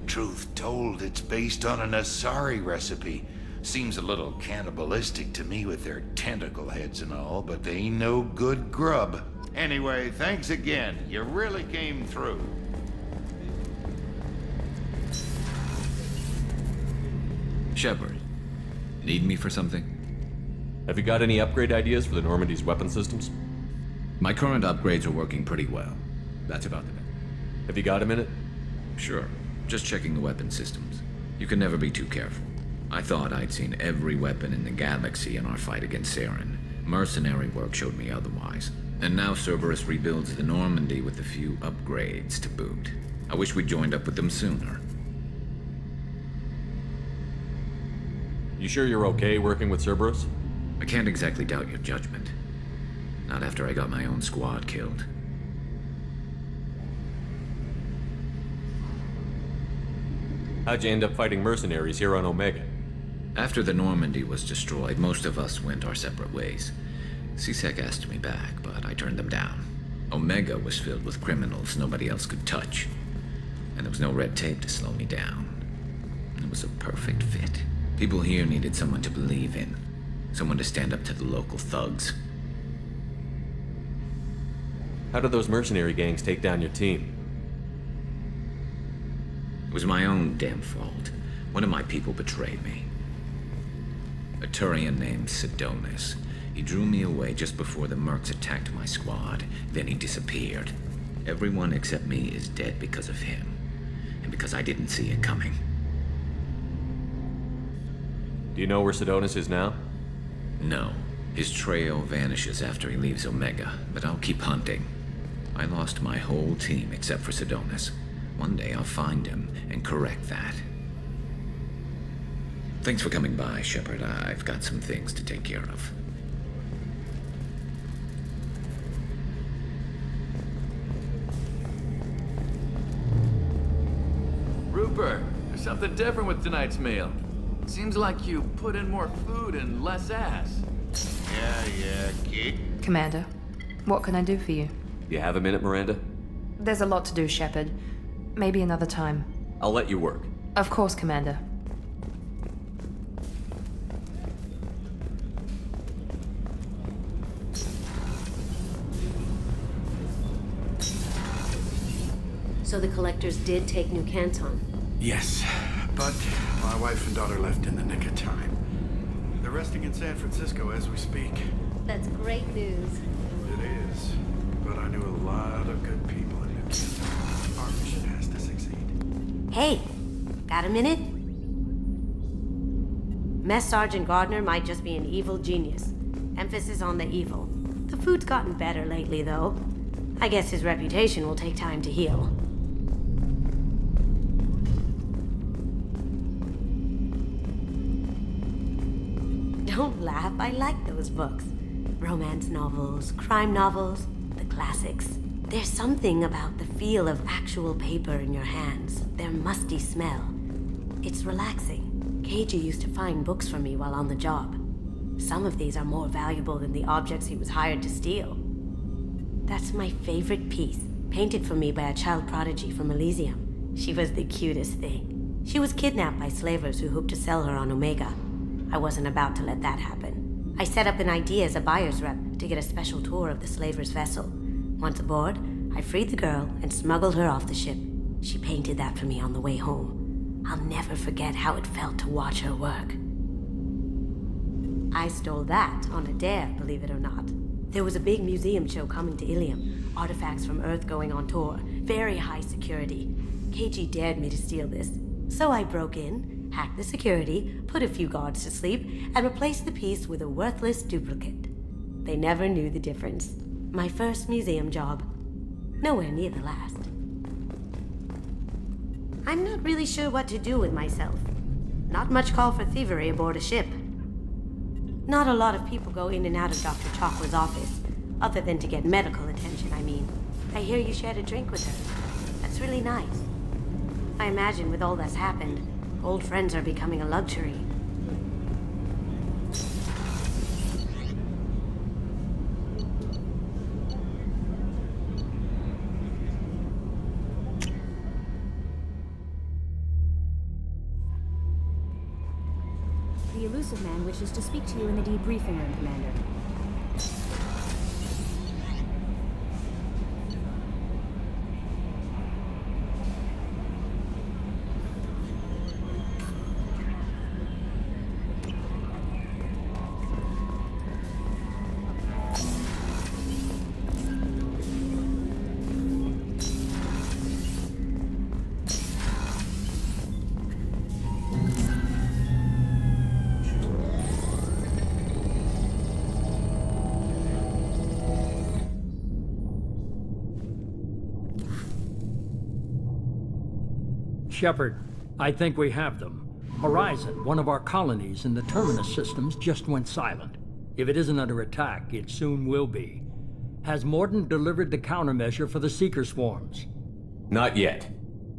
Truth told, it's based on an Asari recipe. Seems a little cannibalistic to me with their tentacle heads and all, but they ain't no good grub. Anyway, thanks again. You really came through. Shepard, need me for something? Have you got any upgrade ideas for the Normandy's weapon systems? My current upgrades are working pretty well. That's about it. Have you got a minute? Sure. Just checking the weapon systems. You can never be too careful. I thought I'd seen every weapon in the galaxy in our fight against Saren. Mercenary work showed me otherwise. And now Cerberus rebuilds the Normandy with a few upgrades to boot. I wish we'd joined up with them sooner. You sure you're okay working with Cerberus? I can't exactly doubt your judgment. Not after I got my own squad killed. How'd you end up fighting mercenaries here on Omega? After the Normandy was destroyed, most of us went our separate ways. C-Sec asked me back, but I turned them down. Omega was filled with criminals nobody else could touch. And there was no red tape to slow me down. It was a perfect fit. People here needed someone to believe in. Someone to stand up to the local thugs. How did those mercenary gangs take down your team? It was my own damn fault. One of my people betrayed me. A Turian named Sidonis. He drew me away just before the Mercs attacked my squad. Then he disappeared. Everyone except me is dead because of him. And because I didn't see it coming. Do you know where Sidonis is now? No. His trail vanishes after he leaves Omega, but I'll keep hunting. I lost my whole team except for Sidonis. One day I'll find him and correct that. Thanks for coming by, Shepard. I've got some things to take care of. Rupert, there's something different with tonight's meal. Seems like you put in more food and less ass. Yeah, kid. Commander, what can I do for you? You have a minute, Miranda? There's a lot to do, Shepard. Maybe another time. I'll let you work. Of course, Commander. So the Collectors did take New Canton? Yes, but my wife and daughter left in the nick of time. They're resting in San Francisco as we speak. That's great news. It is, but I knew a lot of good people in New Canton. Our mission has to succeed. Hey, got a minute? Mess Sergeant Gardner might just be an evil genius. Emphasis on the evil. The Food's gotten better lately, though. I guess his reputation will take time to heal. Don't laugh, I like those books. Romance novels, crime novels, the classics. There's something about the feel of actual paper in your hands, their musty smell. It's relaxing. Keiji used to find books for me while on the job. Some of these are more valuable than the objects he was hired to steal. That's my favorite piece, painted for me by a child prodigy from Elysium. She was the cutest thing. She was kidnapped by slavers who hoped to sell her on Omega. I wasn't about to let that happen. I set up an idea as a buyer's rep to get a special tour of the slaver's vessel. Once aboard, I freed the girl and smuggled her off the ship. She painted that for me on the way home. I'll never forget how it felt to watch her work. I stole that on a dare, believe it or not. There was a big museum show coming to Ilium. Artifacts from Earth going on tour. Very high security. Keiji dared me to steal this. So I broke in, hacked the security, put a few guards to sleep, and replaced the piece with a worthless duplicate. They never knew the difference. My first museum job. Nowhere near the last. I'm not really sure what to do with myself. Not much call for thievery aboard a ship. Not a lot of people go in and out of Dr. Chalkla's office, other than to get medical attention, I mean. I hear you shared a drink with her. That's really nice. I imagine with all that's happened, old friends are becoming a luxury. The Elusive Man wishes to speak to you in the debriefing room, Commander. Shepard, I think we have them. Horizon, one of our colonies in the Terminus systems, just went silent. If it isn't under attack, it soon will be. Has Mordin delivered the countermeasure for the Seeker swarms? Not yet.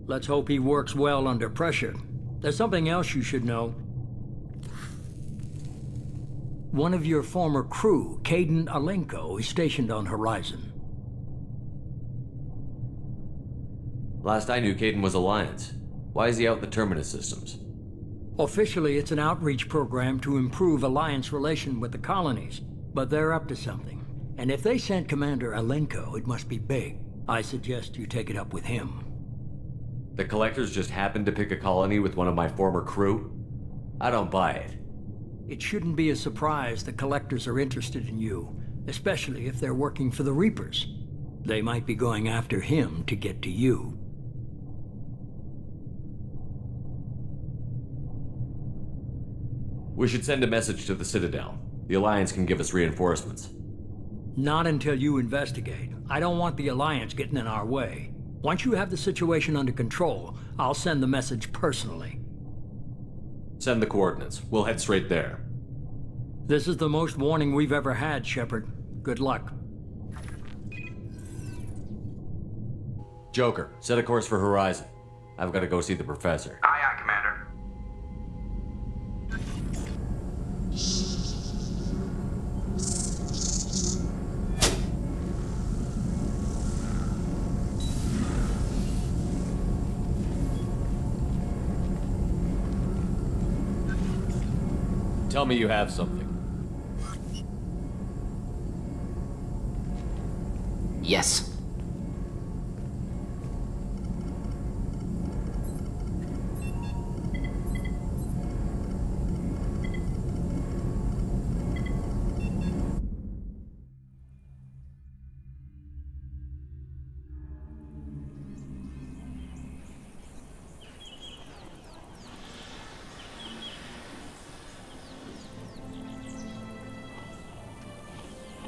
Let's hope he works well under pressure. There's something else you should know. One of your former crew, Kaidan Alenko, is stationed on Horizon. Last I knew, Kaidan was Alliance. Why is he out in the Terminus systems? Officially, it's an outreach program to improve Alliance relation with the colonies, but they're up to something. And if they sent Commander Alenko, it must be big. I suggest you take it up with him. The Collectors just happened to pick a colony with one of my former crew? I don't buy it. It shouldn't be a surprise the Collectors are interested in you, especially if they're working for the Reapers. They might be going after him to get to you. We should send a message to the Citadel. The Alliance can give us reinforcements. Not until you investigate. I don't want the Alliance getting in our way. Once you have the situation under control, I'll send the message personally. Send the coordinates. We'll head straight there. This is the most warning we've ever had, Shepard. Good luck. Joker, set a course for Horizon. I've got to go see the Professor. Aye, aye, Commander. Tell me you have something. Yes.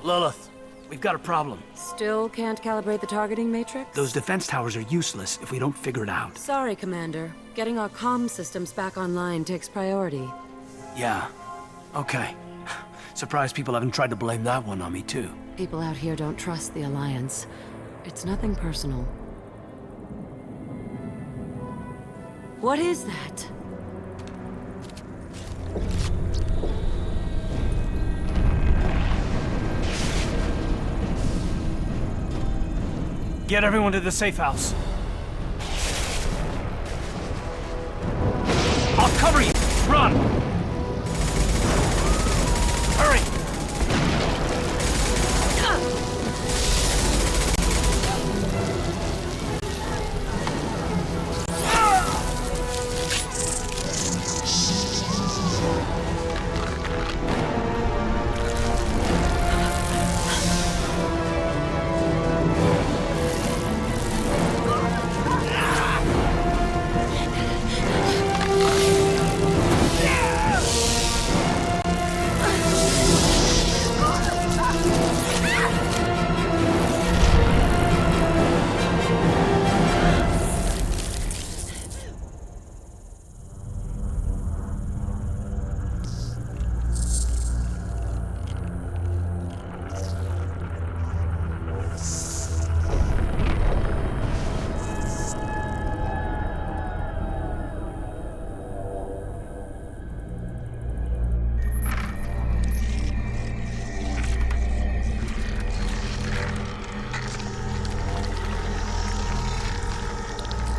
Lilith, we've got a problem. Still can't calibrate the targeting matrix? Those defense towers are useless if we don't figure it out. Sorry, Commander. Getting our comm systems back online takes priority. Yeah. Okay. Surprised people haven't tried to blame that one on me, too. People out here don't trust the Alliance. It's nothing personal. What is that? Get everyone to the safe house. I'll cover you! Run! Hurry!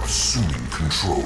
Assuming control.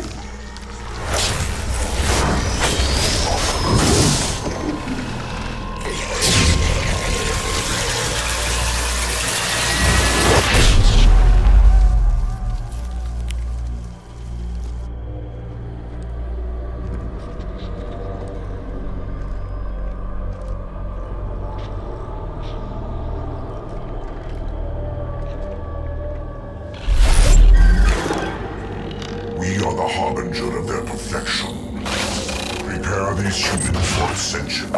We are the harbinger of their perfection. Prepare these humans for ascension.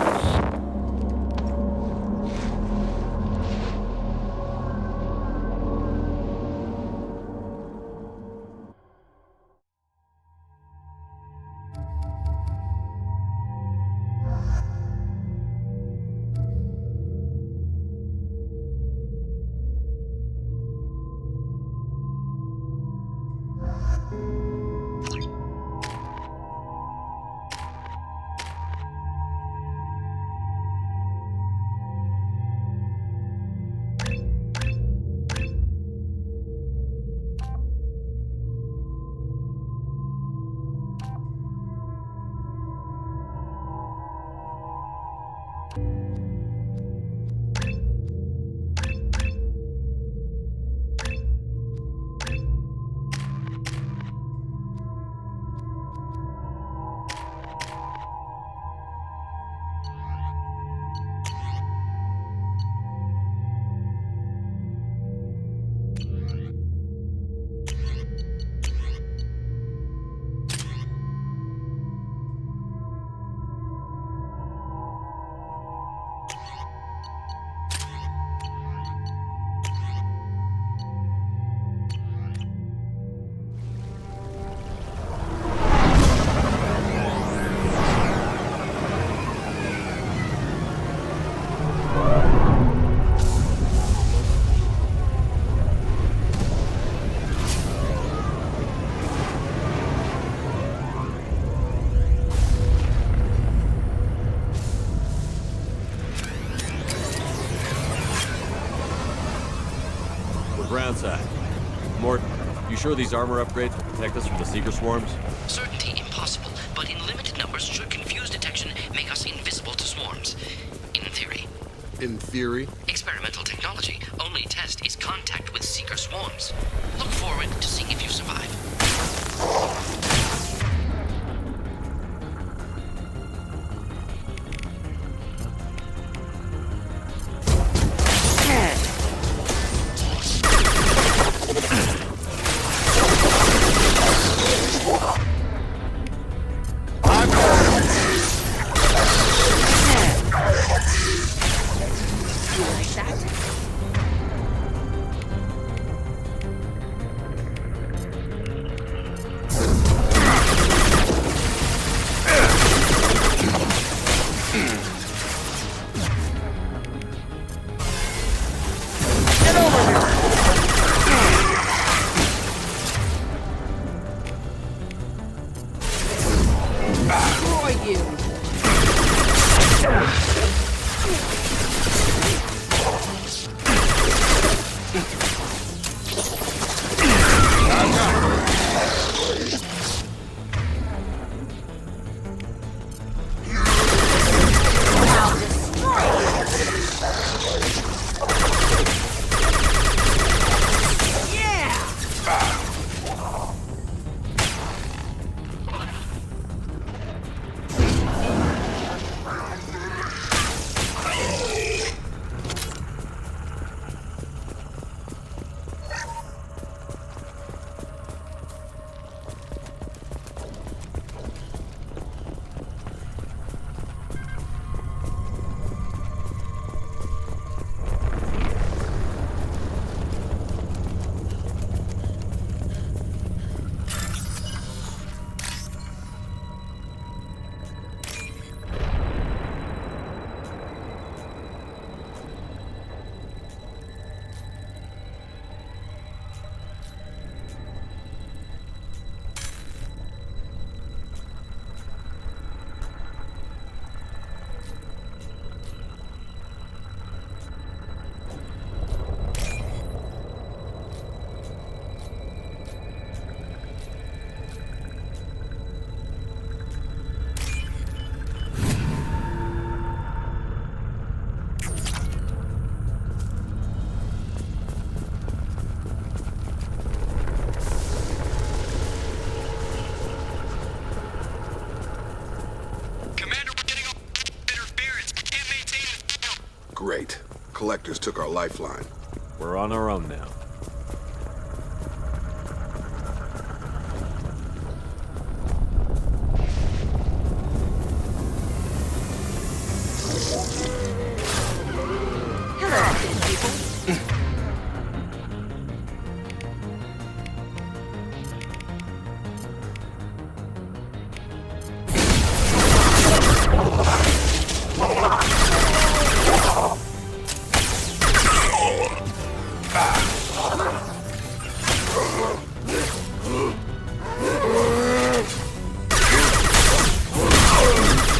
Ground side. Morton, you sure these armor upgrades will protect us from the Seeker swarms? Certainty impossible, but in limited numbers should confuse detection make us invisible to swarms. In theory. In theory? Experimental technology. Only test is contact with Seeker swarms. Look forward to seeing if you survive. collectors took our lifeline. We're on our own now.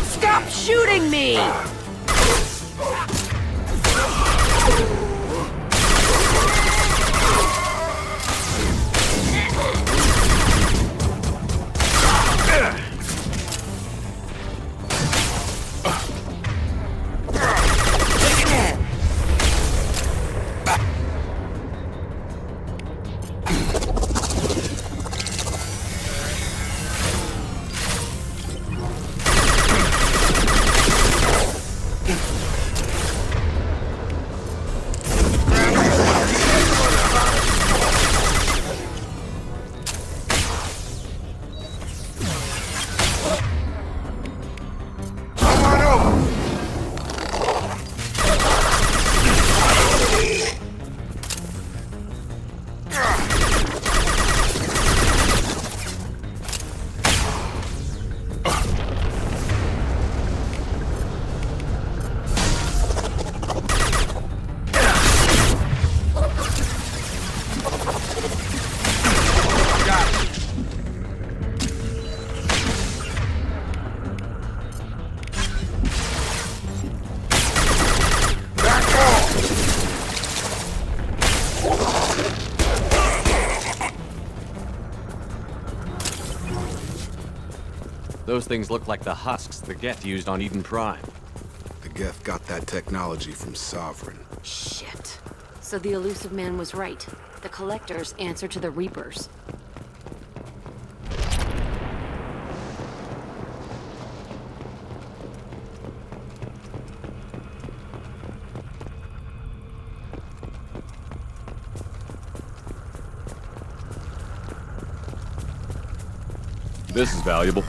Stop shooting me! Those things look like the husks the Geth used on Eden Prime. The Geth got that technology from Sovereign. Shit. So the elusive man was right. The Collectors answer to the Reapers. This is valuable.